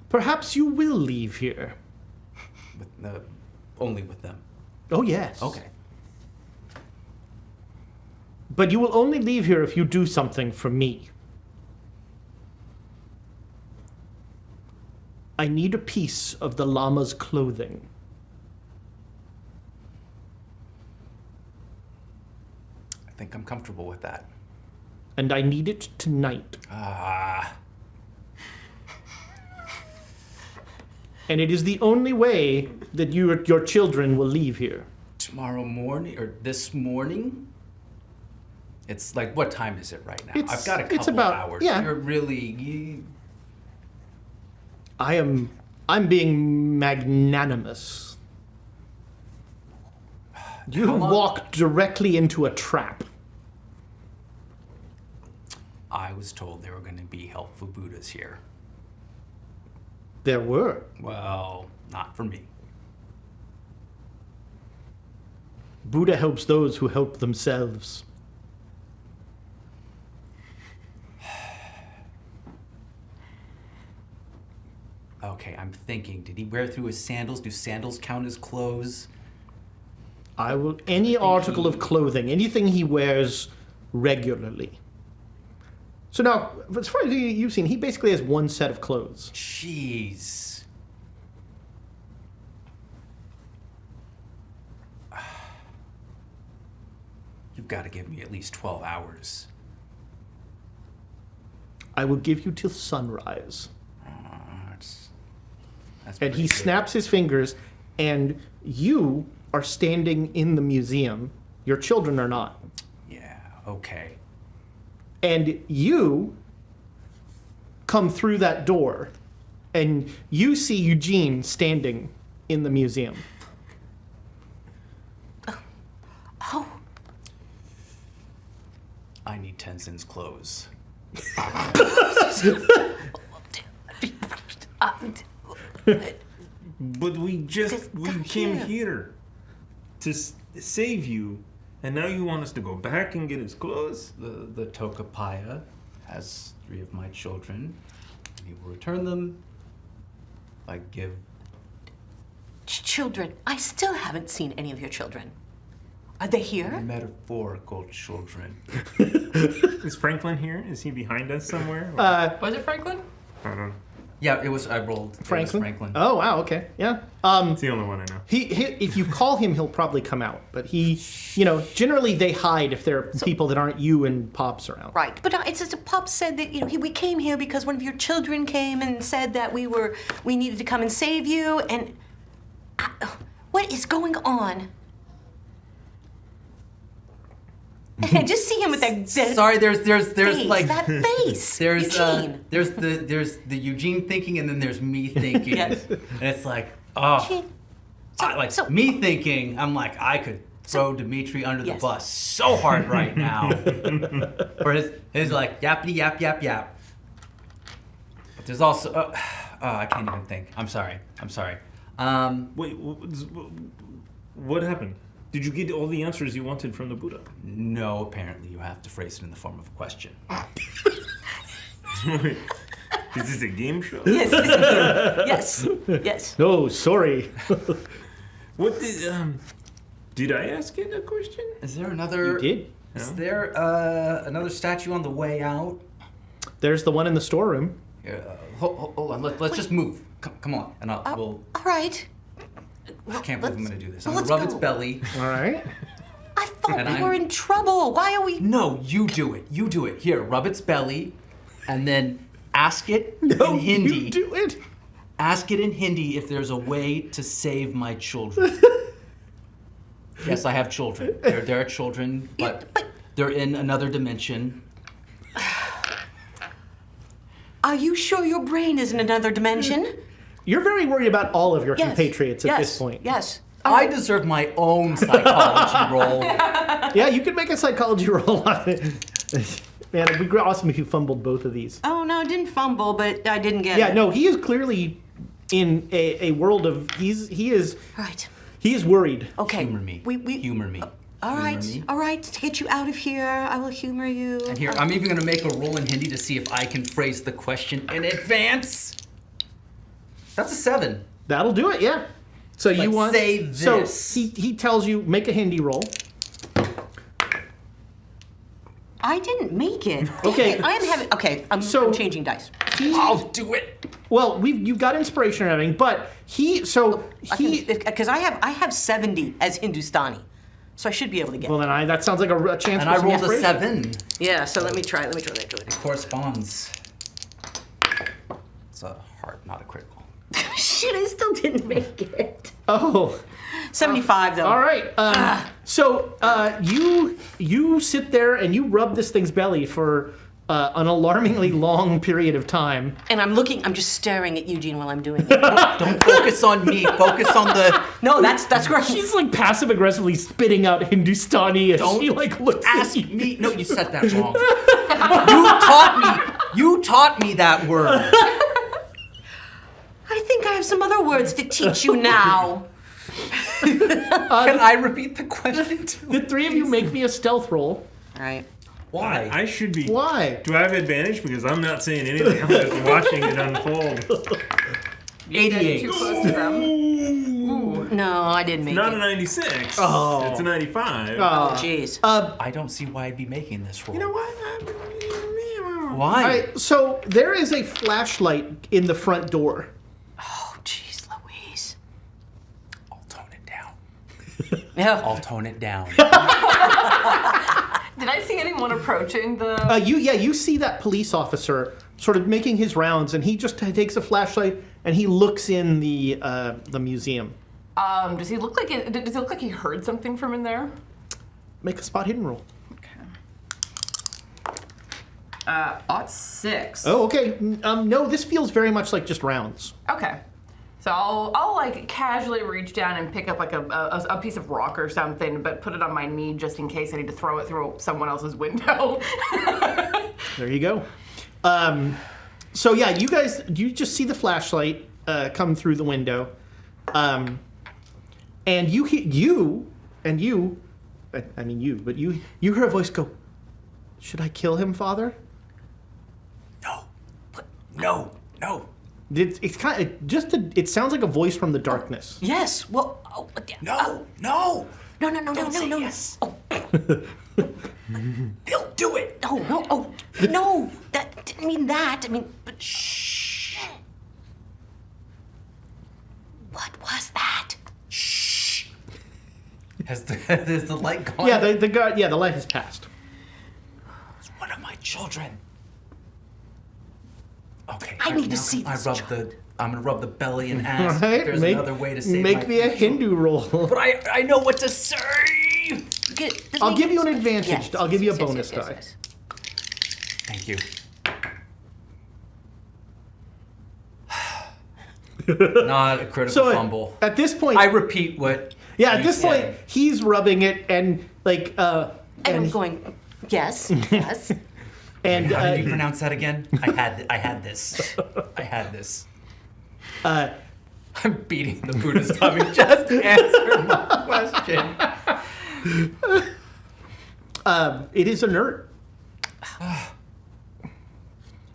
Perhaps you will leave here. Only with them. Oh, yes. Okay. But you will only leave here if you do something for me. I need a piece of the llama's clothing. I think I'm comfortable with that. And I need it tonight. And it is the only way that your children will leave here. Tomorrow morning, or this morning? It's like, what time is it right now? I've got a couple of hours. Yeah. You're really... I'm being magnanimous. You walk directly into a trap. I was told there were going to be helpful Buddhas here. There were. Well, not for me. Buddha helps those who help themselves. Okay, I'm thinking, did he wear through his sandals? Do sandals count as clothes? Any article of clothing, anything he wears regularly. So now, as far as you've seen, he basically has one set of clothes. Jeez. You've got to give me at least 12 hours. I will give you till sunrise. That's And he pretty good. snaps his fingers, and you are standing in the museum. Your children are not. Yeah, okay. And you come through that door, and you see Eugene standing in the museum. Oh, I need Tenzin's clothes. But we came here to save you, and now you want us to go back and get his clothes? The Tokapaya has 3 of my children. He will return them. I give... children. I still haven't seen any of your children. Are they here? Metaphorical children. Is Franklin here? Is he behind us somewhere? Was it Franklin? I don't know. Yeah, I rolled. It was Franklin? Franklin. Oh, wow, okay, yeah. It's the only one I know. He, if you call him, he'll probably come out. But generally they hide if there are people that aren't you and Pops around. Right, but it's just Pop said that we came here because one of your children came and said that we needed to come and save you. And what is going on? I just see him with that. Sorry, there's face, like that face. there's Eugene. there's the Eugene thinking, and then there's me thinking. Yes. And it's like, oh, So- me thinking. I'm like, I could throw Dimitri under the Yes. bus so hard right now. Or his like yappity yap yap yap. But there's also I can't even think. I'm sorry. Wait, what happened? Did you get all the answers you wanted from the Buddha? No, apparently you have to phrase it in the form of a question. Wait, is this a game show? Yes. No, sorry. What did I ask it a question? Is there another? You did. Is there another statue on the way out? There's the one in the storeroom. Hold on. Let's just move. Come on, and we'll. All right. I can't believe I'm going to do this. I'm going let's to rub its go. belly. All right. I thought And we were in trouble. Why are we? No, you do it. You do it. Here, rub its belly, and then ask it in Hindi. You do it. Ask it in Hindi if there's a way to save my children. Yes, I have children. They're children, but they're in another dimension. Are you sure your brain is in another dimension? You're very worried about all of your compatriots at this point. Yes. I deserve my own psychology roll. Yeah, you can make a psychology roll on it. Man, it'd be awesome if you fumbled both of these. Oh no, I didn't fumble, but I didn't get it. Yeah, no, he is clearly in a world of he is Right. he is worried. Okay. Humor me. Humor me. All right. Humor me. All right. To get you out of here, I will humor you. And here, I'm even gonna make a roll in Hindi to see if I can phrase the question in advance. That's a 7. That'll do it. Yeah. So you Like, want say this. So he tells you make a Hindi roll. I didn't make it. Okay. Dang it, I am having. Okay. I'm changing dice. I'll do it. Well, you've got inspiration and everything, but Because I have 70 as Hindustani, so I should be able to get. Well, then that sounds like a chance. And for I some rolled a inspiration. 7. Yeah. So let me try. Let me try. Corresponds. It's a heart, not a critical. Shit! I still didn't make it. Oh. 75 though. All right. So you sit there and you rub this thing's belly for an alarmingly long period of time. And I'm just staring at Eugene while I'm doing it. Don't focus on me. Focus on the. No, that's great. She's like passive aggressively spitting out Hindustani as she like looks Ask at you. me. No, you said that wrong. You taught me that word. I think I have some other words to teach you now. Can I repeat the question? The three of you make me a stealth roll. All right. Why? I should be. Why? Do I have advantage? Because I'm not saying anything. I'm just watching it unfold. 88. Too close to them. No, I didn't make Not it. a 96. Oh. It's a 95. Oh, jeez. I don't see why I'd be making this roll. You know what? Why? All right, so there is a flashlight in the front door. Oh, jeez, Louise. I'll tone it down. Yeah. I'll tone it down. Did I see anyone approaching the? You see that police officer sort of making his rounds, and he just takes a flashlight and he looks in the museum. Does he look like it? Does it look like he heard something from in there? Make a spot hidden roll. Okay. 6. Oh, okay. No, this feels very much like just rounds. Okay. So I'll like casually reach down and pick up like a piece of rock or something, but put it on my knee just in case I need to throw it through someone else's window. There you go. So yeah, you just see the flashlight come through the window, and you hear you hear a voice go, "Should I kill him, Father?" No. It's kind of it sounds like a voice from the darkness. Yes. Well. No. No. Don't say yes. Oh. He'll do it. No. Oh. No. That didn't mean that. I mean, but shh. What was that? Shh. Has the light gone? Yeah, the light has passed. It's one of my children. Okay. I need to now see I this rub child. I'm gonna rub the belly and All ask right, if there's another way to save make my me a future. Hindu roll. But I know what to say. I'll give you an advantage. I'll give you a bonus die. Yes. Thank you. Not a critical So fumble. at this point, I repeat what. yeah, at you this said. point, he's rubbing it and like And I'm going, yes, yes. and How did you pronounce that again? I had this. I'm beating the Buddha's tummy. Just answer my question. it is inert.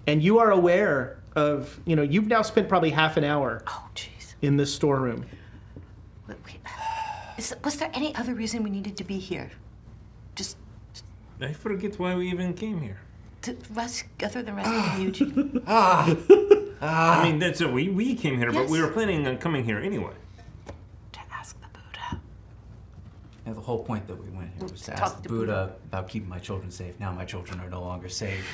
And you are aware of, you've now spent probably half an hour Oh, jeez. in this storeroom. Wait. Was there any other reason we needed to be here? Just I forget why we even came here. to other than rescuing Eugene? I mean, that's it. We came here, but we Yes. were planning on coming here anyway. To ask the Buddha. Yeah, the whole point that we went here was to Talk ask the to Buddha about keeping my children safe. Now my children are no longer safe.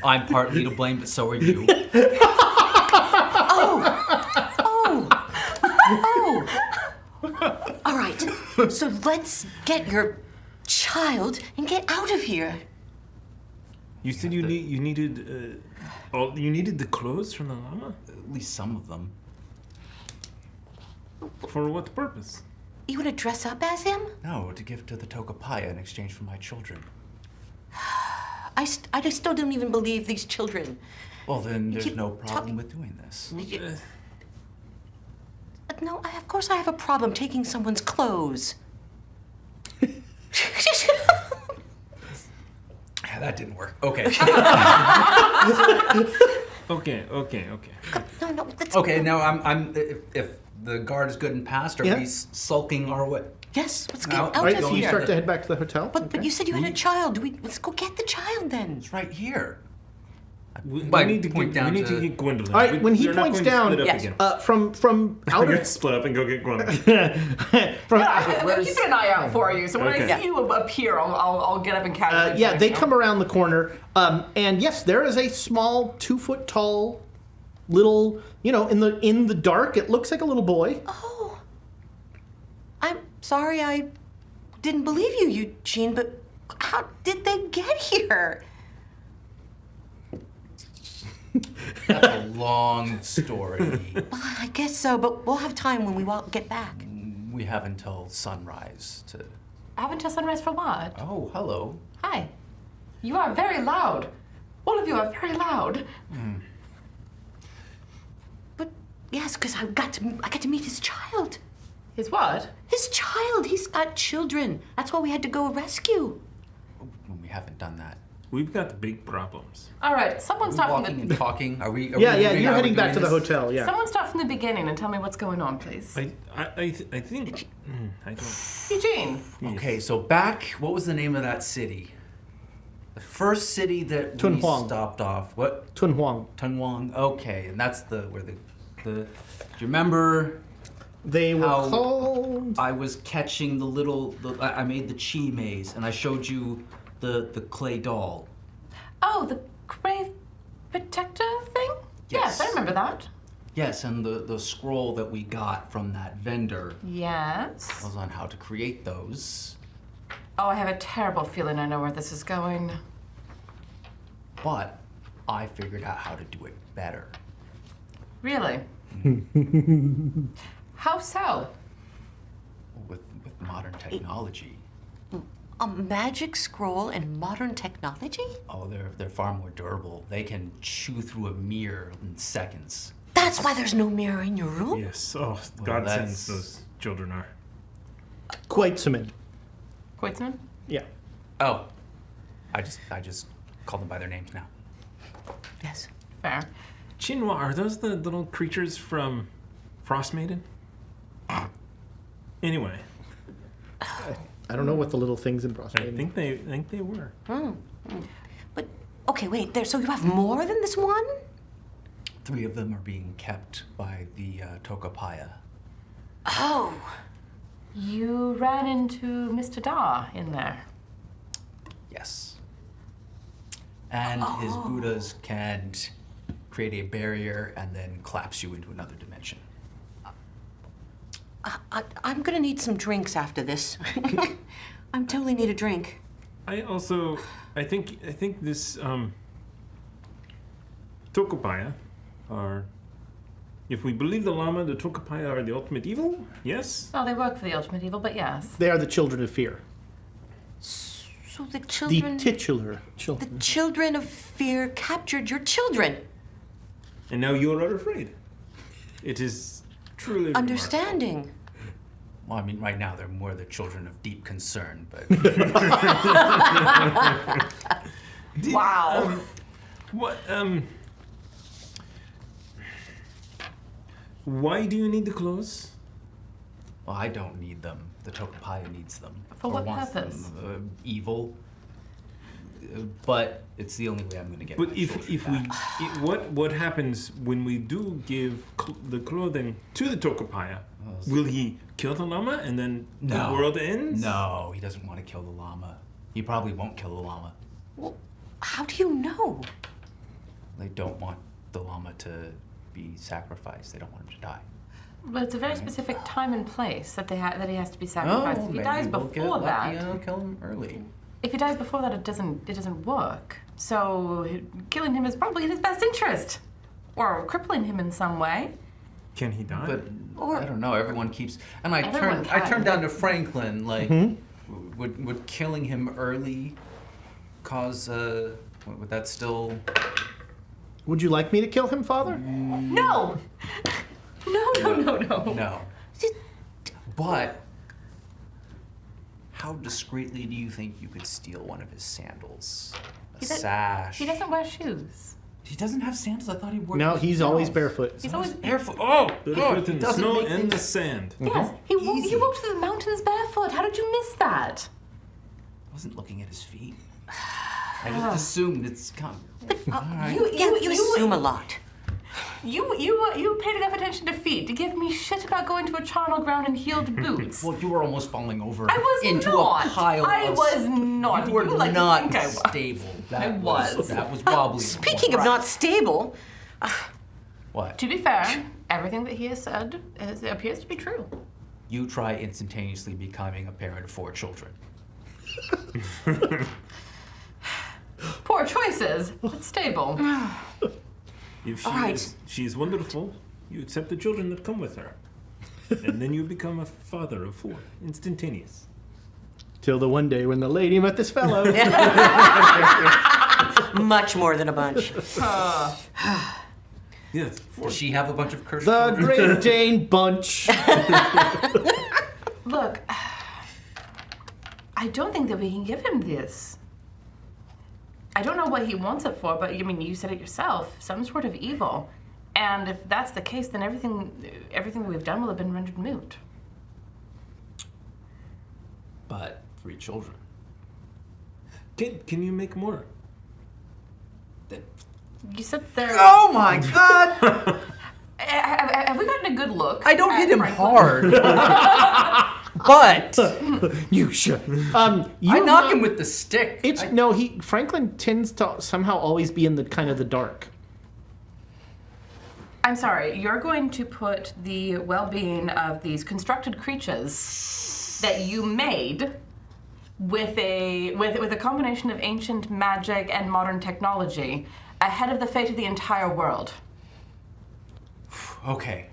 I'm partly to blame, but so are you. Oh! All right, so let's get your child and get out of here. You said you needed the clothes from the llama. At least some of them. For what purpose? You want to dress up as him? No, to give to the Tokapaya in exchange for my children. I just still don't even believe these children. Well, then there's keep no problem with doing this. No, of course I have a problem taking someone's clothes. Yeah, that didn't work. Okay. Okay. No, that's Okay, now I'm if the guard is good and passed, are Yeah. we sulking our way? Yes, let's get Now, out All right, of so you here. start to head back to the hotel. But you said you had a child. Let's go get the child then. It's right here. We Like, need to point get, down we need to- to get Gwendolyn. All right, when he We're not points going to down, split up Yes. again. from We're out gonna of split up and go get Gwendolyn. from I'm keeping an eye out for you, so when Okay. I see you appear, I'll get up and casually. yeah, they you know? come around the corner, and yes, there is a small 2-foot tall, little, in the dark, it looks like a little boy. Oh, I'm sorry I didn't believe you, Eugene, but how did they get here? That's a long story. I guess so, but we'll have time when we get back. We have until sunrise to. I have until sunrise for what? Oh, hello. Hi. You are very loud. All of you are very loud. But yes, because I got to meet his child. Is what? His child. He's got children. That's why we had to go rescue. We haven't done that. We've got big problems. All right, someone start from Walking the. and talking. Are we? Yeah, moving you're now? heading We're back to doing the this? hotel, yeah. Someone start from the beginning and tell me what's going on, please. I think. I don't. Eugene. Okay, so back. What was the name of that city? The first city that we Tunhuang. stopped off. What? Tunhuang. Tunhuang. Okay, and that's where the. Do you remember? They were How- called. I was catching I made the chi maze, and I showed you the clay doll. Oh, the grave protector thing? Yes, I remember that. Yes, and the scroll that we got from that vendor Yes. was on how to create those. Oh, I have a terrible feeling I know where this is going. But I figured out how to do it better. Really? How so? With modern technology. A magic scroll and modern technology? Oh, they're far more durable. They can chew through a mirror in seconds. That's why there's no mirror in your room? Yes. Oh, God that's- sends those children are. Quaitsaman. Quaitzman? Yeah. Oh, I just call them by their names now. Yes. Fair. Chinwa, are those the little creatures from Frost Maiden? Anyway, I don't know what the little things in I Prospect. think they were. But, okay, wait, so you have more than this one? 3 of them are being kept by the Tokapaya. Oh. You ran into Mr. Da in there. Yes. And his Buddhas can create a barrier and then collapse you into another dimension. I'm gonna need some drinks after this. I totally need a drink. I think this Tokapaya are. If we believe the Lama, the Tokapaya are the ultimate evil. Yes. Oh, they work for the ultimate evil, but yes. They are the children of fear. So the The children... titular The children. children of fear captured your children. And now you are afraid. It is truly remarkable. Understanding. Well, I mean, right now they're more the children of deep concern, but Wow. What Why do you need the clothes? well, I don't need them. The Tokapaya needs them. For or what wants purpose? them. Evil. But it's the only way I'm going to get. But my if children back. what happens when we do give the clothing to the Tokapaya? Will he kill the Lama and then the world ends? No, he doesn't want to kill the llama. He probably won't kill the llama. Well, how do you know? They don't want the llama to be sacrificed. They don't want him to die. But it's a very specific time and place that he has to be sacrificed. If he dies before that, Kill him early. if he dies before that, it doesn't work. So killing him is probably in his best interest, or crippling him in some way. Can he die? But Or I don't know. Everyone keeps, and I Everyone turned can. down to Franklin. Like, would killing him early cause? Would that still? Would you like me to kill him, Father? No! No. No. But how discreetly do you think you could steal one of his sandals? A sash. He doesn't wear shoes. He doesn't have sandals. I thought he wore. No, he's always barefoot. He's always barefoot. Oh, Barefoot in the doesn't snow make and the things- sand. Yes, he Easy. walked through the mountains barefoot. How did you miss that? I wasn't looking at his feet. I just assumed it's come. All right. you assume a lot. You paid enough attention to feet to give me shit about going to a charnel ground in heeled boots. Well, you were almost falling over I was into not. a pile I of... was not. You were like to not think I was. stable. That I was. That was wobbly. Speaking of not stable, What? To be fair, everything that he has said appears to be true. You try instantaneously becoming a parent of 4 children. Poor choices, but stable. If she All right. she's wonderful, you accept the children that come with her. And then you become a father of 4. Instantaneous. Till the one day when the lady met this fellow. much more than a bunch. Yes, Does 4. she have a bunch of cursed The children? Great Dane bunch. Look, I don't think that we can give him this. I don't know what he wants it for, but I mean, you said it yourself, some sort of evil. And if that's the case, then everything that we've done will have been rendered moot. But 3 children. Can you make more? You said there. Oh my god! Have we gotten a good look? I don't at hit him Franklin? hard. But You should. I knock him with the stick. Franklin tends to somehow always be in the kind of the dark. I'm sorry, you're going to put the well-being of these constructed creatures that you made with a combination of ancient magic and modern technology ahead of the fate of the entire world. Okay.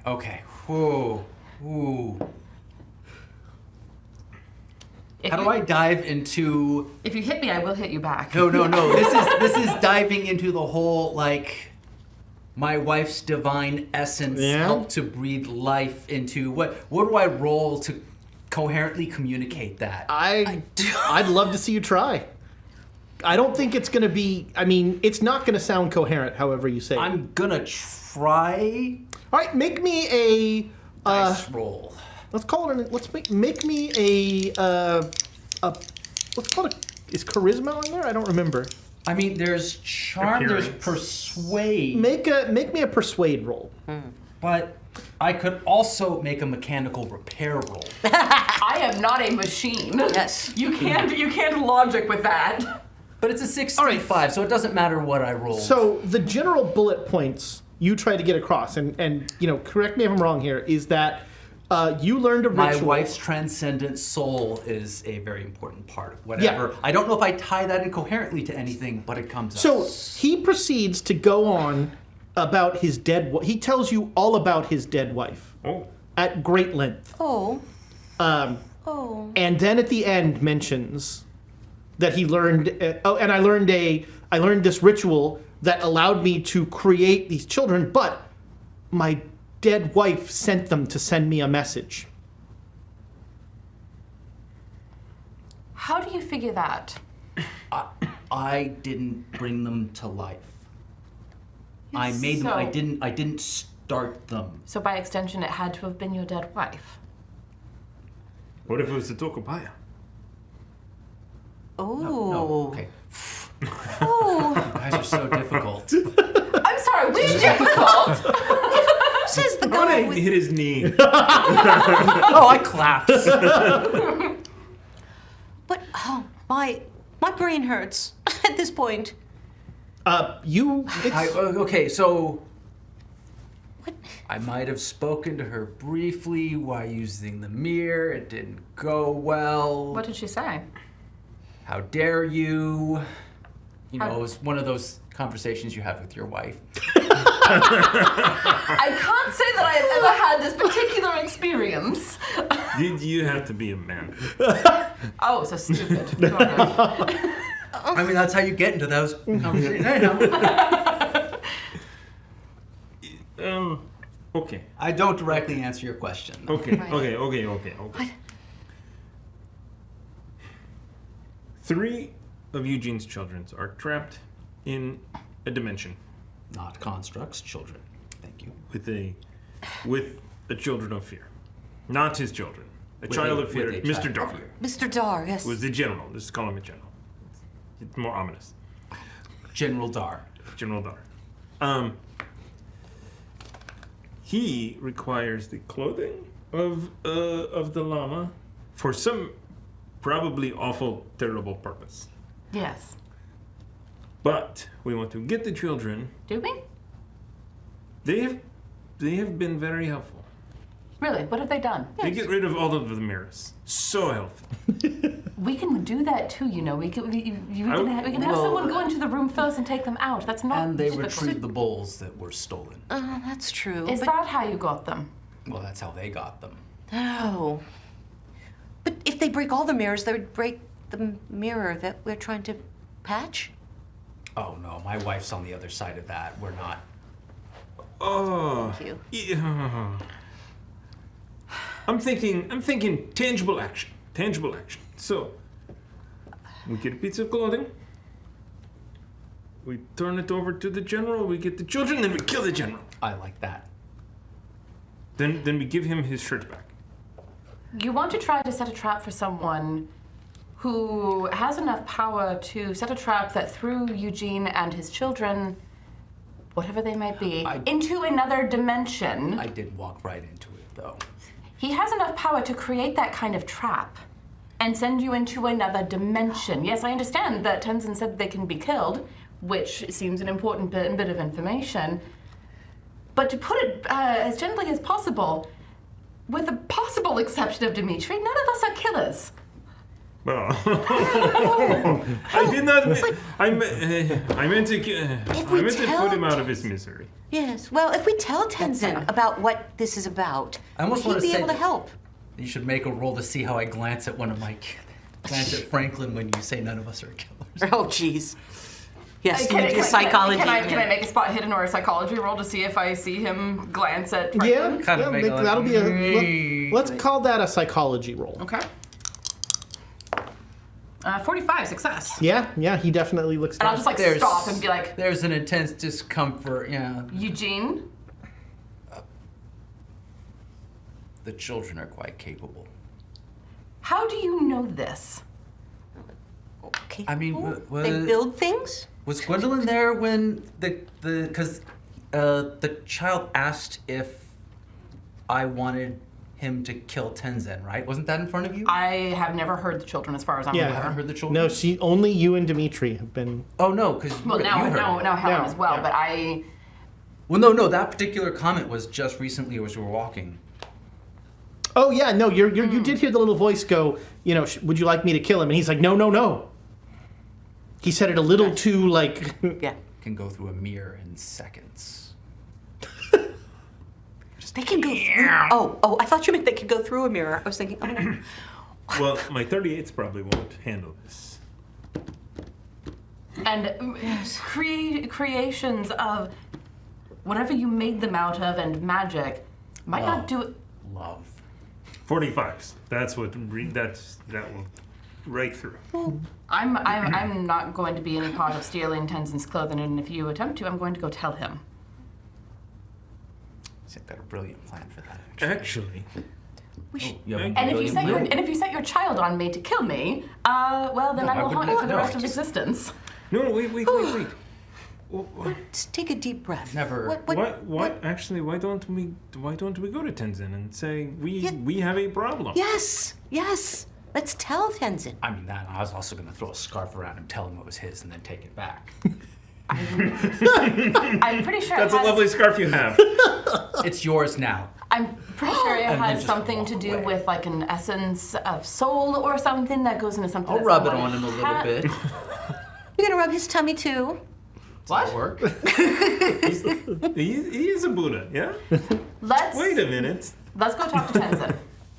Whoa. Ooh. How do I dive into? If you hit me, I will hit you back. No. This is diving into the whole like. My wife's divine essence helped to breathe life into what do I roll to coherently communicate that? I'd love to see you try. I don't think it's going to be. I mean, it's not going to sound coherent. However you say. I'm gonna try All right, make me a. dice roll. Let's call it. Make me a. Let's call it. Is charisma on there? I don't remember. I mean, there's charm, there's Appearance. persuade, Make me a persuade roll. but I could also make a mechanical repair roll. I am not a machine. Yes. You can't logic with that. But it's a 6-3-5, so it doesn't matter what I roll. So the general bullet points you try to get across, and correct me if I'm wrong here, is that you learned a my ritual. wife's transcendent soul is a very important part of whatever. I don't know if I tie that incoherently to anything, but it comes So up. he proceeds to go on about his dead. He tells you all about his dead wife Oh. at great length, Oh. and then at the end mentions that he learned. And I learned this ritual that allowed me to create these children, but my dead wife sent them to send me a message. How do you figure that? I didn't bring them to life. I made them. I didn't start them. So by extension, it had to have been your dead wife. What if it was the Tokopaya? Oh. No. Okay. Oh. You guys are so difficult. I'm sorry, which difficult? Says the I want guy to with... hit his knee. Oh, I clapped. But, oh, my brain hurts at this point. Okay, so What? I might have spoken to her briefly while using the mirror. It didn't go well. What did she say? How dare you? You know, How- it was one of those conversations you have with your wife. I can't say that I have ever had this particular experience. Did you have to be a man? Oh, so stupid. Got it. I mean, that's how you get into those conversations. Okay. I don't directly answer your question. Okay. Right. Okay. What? 3 of Eugene's children are trapped in a dimension Not constructs, children. Thank you. with a children of fear. Not his children. A child of fear. with a Mr. child Dar of fear. Mr. Dar, yes. was the general. Let's call him a general. It's more ominous. General Dar. General Dar. He requires the clothing of the llama for some probably awful, terrible purpose. Yes. But we want to get the children. Do we? They have been very helpful. Really? What have they done? They get rid of all of the mirrors. So helpful. We can do that too, you know. We can have Well, someone go into the room first and take them out. That's not And they difficult. retrieve the bowls that were stolen. That's true. Is but that how you got them? Well, that's how they got them. no. But if they break all the mirrors, they would break the mirror that we're trying to patch. Oh no, my wife's on the other side of that. We're not. Oh. Thank you. Yeah. I'm thinking tangible action. Tangible action. So, we get a piece of clothing. We turn it over to the general. We get the children, then we kill the general. I like that. Then we give him his shirt back. You want to try to set a trap for someone who has enough power to set a trap that threw Eugene and his children, whatever they might be, into another dimension. I did walk right into it, though. He has enough power to create that kind of trap and send you into another dimension. Yes, I understand that Tenzin said they can be killed, which seems an important bit of information. But to put it as gently as possible, with the possible exception of Dimitri, none of us are killers. Oh. I did not. I meant to put him out of his misery. Yes. Well, if we tell Tenzin about what this is about, I almost would want he to be say able to that- help? You should make a roll to see how I glance at one of my kids. Glance at Franklin when you say none of us are killers. Oh, jeez. Yes, Can I- psychology. Can I make a spot hidden or a psychology roll to see if I see him glance at Franklin? Yeah, Kind of make it like, that'll be let's call that a psychology roll. Okay. 45, success. Yeah, he definitely looks And I'll down. just There's- stop and be like, There's an intense discomfort. Yeah, Eugene? the children are quite capable. How do you know this? Okay. I mean, They build things? was Gwendolyn there when because the child asked if I wanted him to kill Tenzin, right? Wasn't that in front of you? I have never heard the children as far as I'm Yeah. I aware. haven't heard the children. No, only you and Dimitri have been. Oh no, because Well, now you heard it. Helen Yeah, as well, yeah. but I... Well, no, that particular comment was just recently as we were walking. Oh yeah, no, you did hear the little voice go. Would you like me to kill him? And he's like, no. He said it a little too like. Yeah. Can go through a mirror in seconds. They can go through. Oh, I thought you meant they could go through a mirror. I was thinking, oh no. Well, my 38s probably won't handle this. And creations of whatever you made them out of and magic might not do it. Love. 45s. That will break through. I'm not going to be any part of stealing Tenzin's clothing, and if you attempt to, I'm going to go tell him. I've got a brilliant plan for that. Actually, We should. You have a And if you brilliant plan? set your child on me to kill me, well then No, I I will haunt wouldn't- you for the no, rest of just- existence. no, wait. Just take a deep breath. Never- What? Actually, why don't we go to Tenzin and say we have a problem? Yes. Let's tell Tenzin. I mean, that. I was also going to throw a scarf around him, tell him it was his, and then take it back. I'm pretty sure That's it a has, lovely scarf you have. It's yours now. I'm pretty sure it And then has just something to walk do away. with like an essence of soul or something that goes into something. I'll that rub it someone on him a little had. bit. You're gonna rub his tummy too. What? Work. He is a Buddha, yeah? Let's Wait a minute. Let's go talk to Tenzin.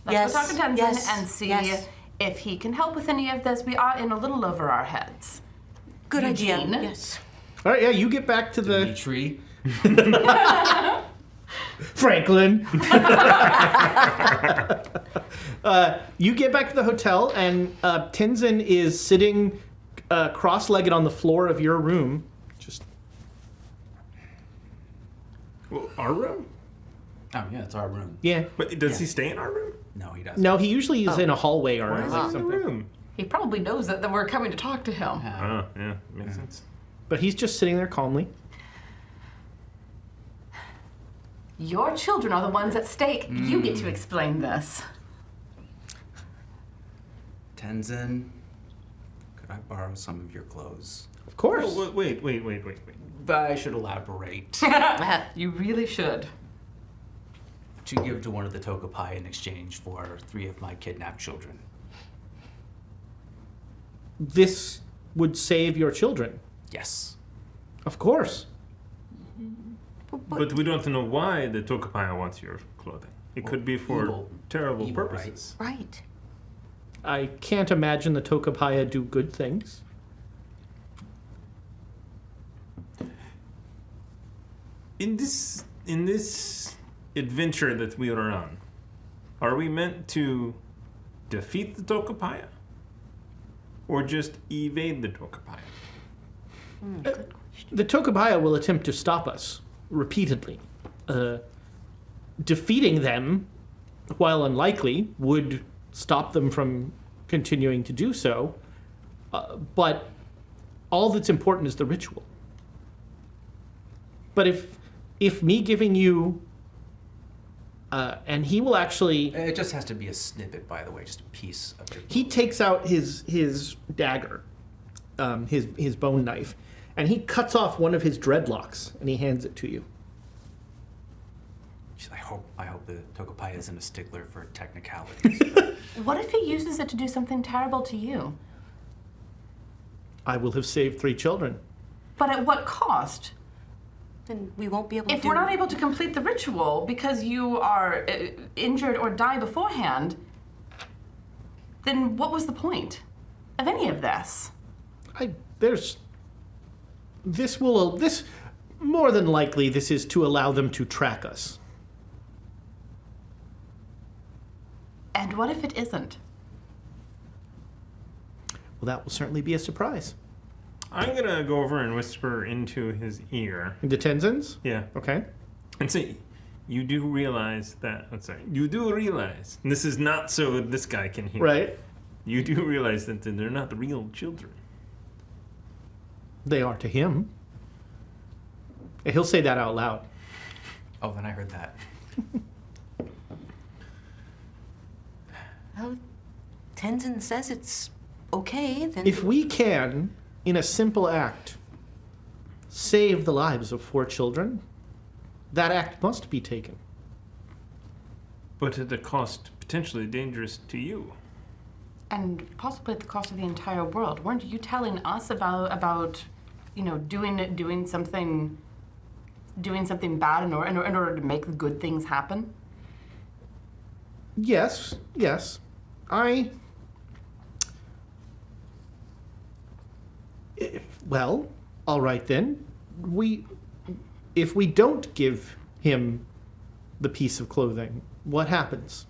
Yes, Go talk to Tenzin yes, and see yes. if he can help with any of this. We are in a little over our heads. Good idea. Eugene? Yes. All right, yeah, you get back to the Dimitri. Franklin. You get back to the hotel, and Tenzin is sitting cross-legged on the floor of your room. Just Well, our room? Oh yeah, it's our room. yeah. But does he stay in our room? No, he doesn't. No, he usually is in a hallway or Why is he like in the something. room? He probably knows that we're coming to talk to him. Oh, yeah, makes sense. But he's just sitting there calmly. Your children are the ones at stake. You get to explain this. Tenzin, could I borrow some of your clothes? Of course. Oh, wait. But I should elaborate. You really should. To give to one of the Tokapai in exchange for 3 of my kidnapped children. This would save your children. Yes. Of course. But we don't know why the Tokapaya wants your clothing. It could be for evil- terrible evil purposes. Right. I can't imagine the Tokapaya do good things. In this adventure that we are on, are we meant to defeat the Tokapaya? Or just evade the Tokapaya? The Tokapaya will attempt to stop us repeatedly. Defeating them, while unlikely, would stop them from continuing to do so. But all that's important is the ritual. But if me giving you, and he will actually, It just has to be a snippet, by the way, just a piece of it. he takes out his dagger, his bone knife, and he cuts off one of his dreadlocks and he hands it to you. I hope the Tokapai isn't a stickler for technicalities. but What if he uses it to do something terrible to you? I will have saved 3 children. But at what cost? Then we won't be able to If do we're not able to complete the ritual because you are injured or die beforehand, then what was the point of any of this? This more than likely this is to allow them to track us. And what if it isn't? Well, that will certainly be a surprise. I'm gonna go over and whisper into his ear. The Tenzins? Yeah. Okay. And say, you do realize that, you do realize, and this is not so this guy can hear. Right. You do realize that they're not real children. They are to him. He'll say that out loud. oh, then I heard that. Well, Tenzin says it's okay, then. If we can, in a simple act, save the lives of 4 children, that act must be taken. But at a cost potentially dangerous to you. And possibly at the cost of the entire world. Weren't you telling us about doing something bad in order to make the good things happen? Yes. Well, all right then. If we don't give him the piece of clothing, what happens?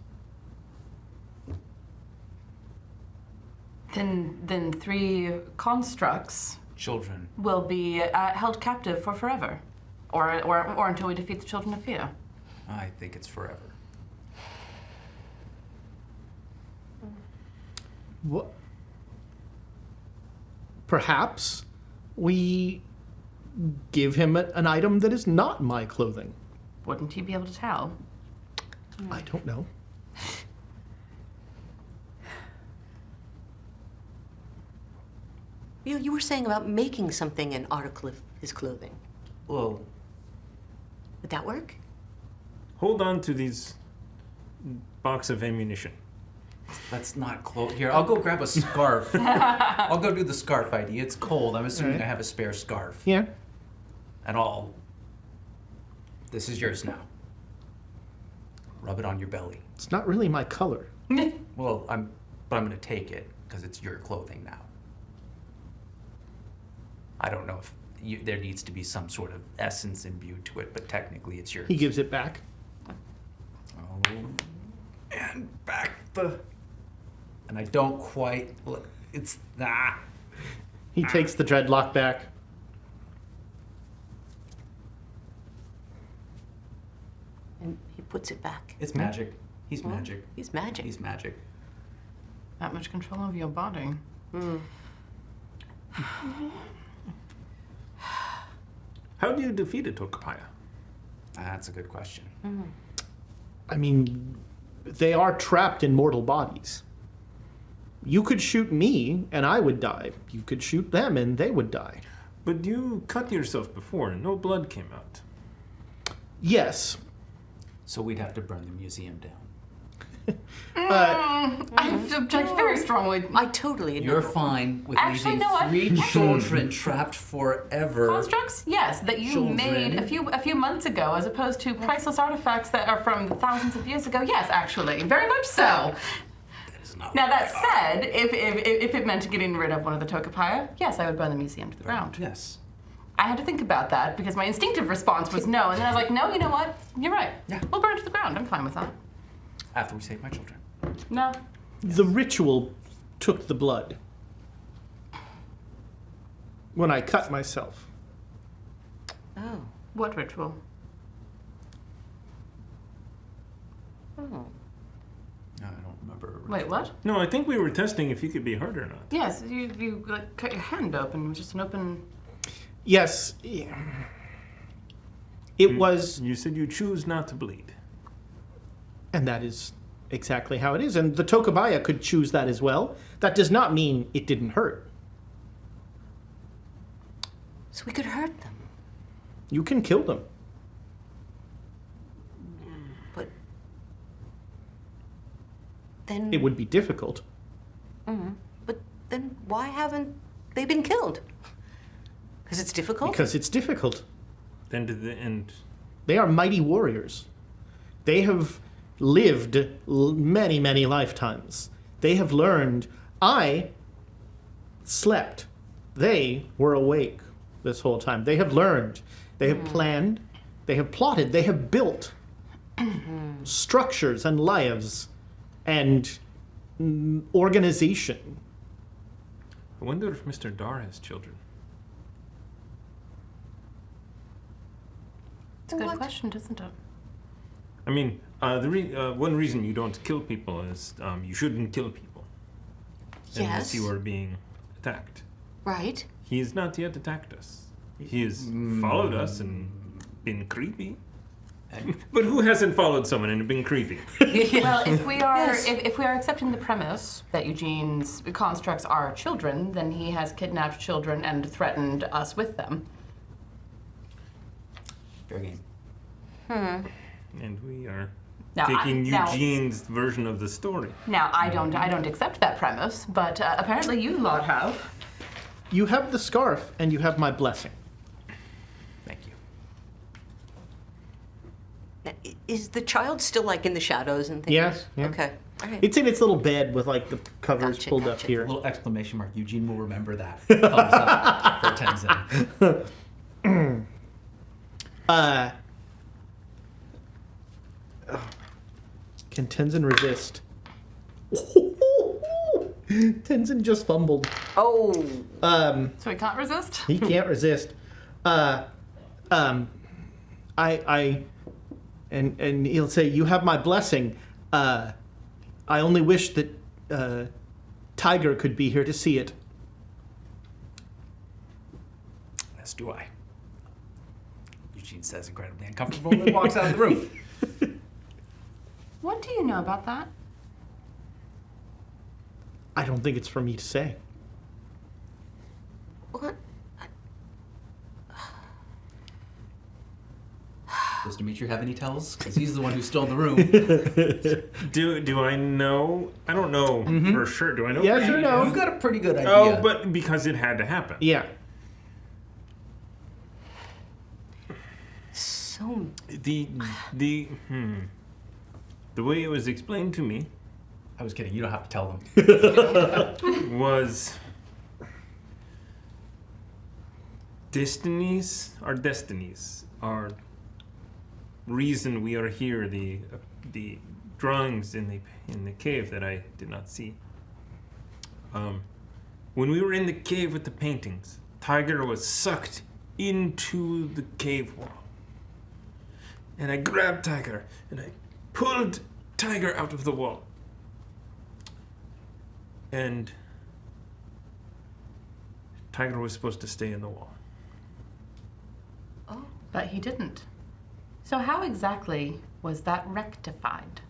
Then 3 constructs Children. will be held captive for forever, or until we defeat the children of fear. I think it's forever. What? Perhaps we give him an item that is not my clothing. Wouldn't he be able to tell? I don't know. You were saying about making something an article of his clothing. Well, Would that work? Hold on to these box of ammunition. that's not close. Here, I'll go grab a scarf. I'll go do the scarf idea. It's cold. I'm assuming Alright. I have a spare scarf. Yeah. at all, this is yours now. Rub it on your belly. It's not really my color. Well, I'm going to take it because it's your clothing now. I don't know if there needs to be some sort of essence imbued to it, but technically it's yours. He gives it back. Oh, and back the... And I don't quite... It's that. He takes the dreadlock back. And he puts it back. It's magic. He's magic. He's magic. He's magic. That much control over your body. How do you defeat a Tokapaya? That's a good question. I mean, they are trapped in mortal bodies. You could shoot me and I would die. You could shoot them and they would die. But you cut yourself before and no blood came out. Yes. So we'd have to burn the museum down. I object very strongly. I totally agree. You're fine with Actually, leaving no, I- 3 children trapped forever. Constructs, yes, that you Children. made a few months ago, as opposed to priceless artifacts that are from thousands of years ago. Yes, actually, very much so. That is not Now what that I- said, if it meant getting rid of one of the Tokapaya, yes, I would burn the museum to the ground. Yes. I had to think about that because my instinctive response was no, and then I was like, no, you know what? You're right. Yeah. We'll burn it to the ground. I'm fine with that. After we save my children. No. The ritual took the blood. When I cut myself. Oh. What ritual? Oh. No, I don't remember. Wait, what? No, I think we were testing if you could be hurt or not. Yes, you like cut your hand open. It was just an open. Yes. It was, You said you choose not to bleed. and that is exactly how it is. And the Tokabaya could choose that as well. That does not mean it didn't hurt. So we could hurt them. You can kill them. But then... It would be difficult. But then why haven't they been killed? Because it's difficult? Because it's difficult. Then to the end. They are mighty warriors. They have lived many, many lifetimes. They have learned. I slept. They were awake this whole time. They have learned. They have planned. They have plotted. They have built structures and lives and organization. I wonder if Mr. Dar has children. It's a good What? question, isn't it? I mean, one reason you don't kill people is you shouldn't kill people. Unless Yes. you are being attacked. Right. He has not yet attacked us. He has followed us and been creepy. But who hasn't followed someone and been creepy? Well, if we are Yes. if we are accepting the premise that Eugene's constructs are children, then he has kidnapped children and threatened us with them. Fair game. And we are Now, taking now- Eugene's version of the story. Now, I don't accept that premise, but apparently you lot have. You have the scarf and you have my blessing. Thank you. Now, is the child still like in the shadows and things? Yes, yeah. Okay. All right. It's in its little bed with like the covers Gotcha, pulled up gotcha. here. Little exclamation mark. Eugene will remember that. Thumbs up for Tenzin. Can Tenzin resist? Tenzin just fumbled. Oh. So he can't resist? He can't resist. And he'll say, "You have my blessing. I only wish that Tiger could be here to see it." As do I. Eugene says incredibly uncomfortable and then walks out of the room. What do you know about that? I don't think it's for me to say. What? Does Dimitri have any tells? Because he's the one who stole the room. Do I know? I don't know for sure. Do I know? Yes, you know. You got a pretty good idea. Oh, but because it had to happen. Yeah. So The way it was explained to me I was kidding. You don't have to tell them. was destinies, our reason we are here, the drawings in the cave that I did not see. When we were in the cave with the paintings, Tiger was sucked into the cave wall. And I grabbed Tiger and I pulled Tiger out of the wall. And Tiger was supposed to stay in the wall. Oh, but he didn't. So how exactly was that rectified?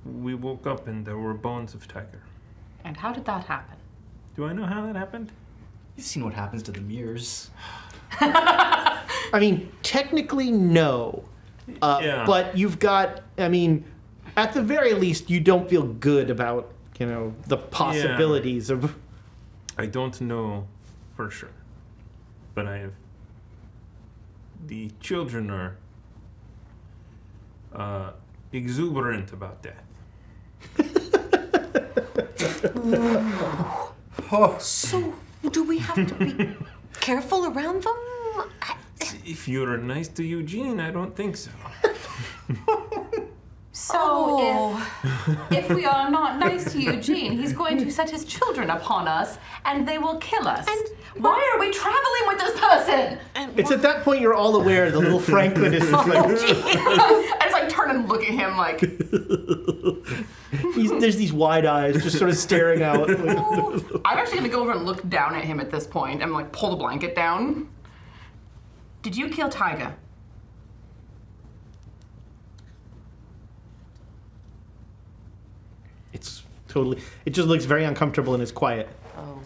We woke up and there were bones of Tiger. And how did that happen? Do I know how that happened? You've seen what happens to the mirrors. I mean, technically, no. Yeah. But you've got, I mean, at the very least, you don't feel good about, the possibilities of... I don't know for sure. But the children are exuberant about that. So, do we have to be careful around them? If you're nice to Eugene, I don't think so. So if we are not nice to Eugene, he's going to set his children upon us and they will kill us. And why are we traveling with this person? It's at that point you're all aware the little Franklin is just like... I just like turn and look at him like... there's these wide eyes just sort of staring out. I'm actually going to go over and look down at him at this point and like pull the blanket down. Did you kill Tyga? It's totally... It just looks very uncomfortable and is quiet. Oh.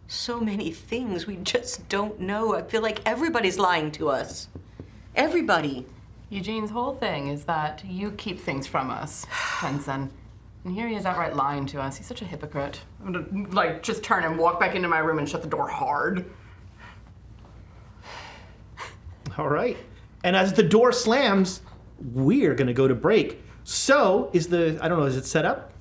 So many things we just don't know. I feel like everybody's lying to us. Everybody. Eugene's whole thing is that you keep things from us, Benson. And here he is outright lying to us. He's such a hypocrite. I'm gonna, like, just turn and walk back into my room and shut the door hard. All right. And as the door slams, we're going to go to break. So, is it set up?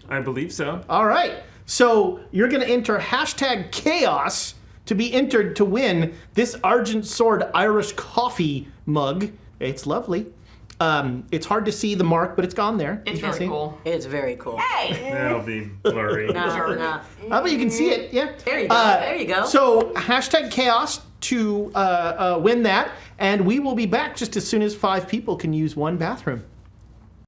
I believe so. All right. So, you're going to enter hashtag chaos to be entered to win this Argent Sword Irish coffee mug. It's lovely. It's hard to see the mark, but it's gone there. It's You can very see. cool. It's very cool. Hey! That'll be blurry. No. But you can see it, yeah. There you go. There you go. So, hashtag chaos to win that. And we will be back just as soon as 5 people can use one bathroom.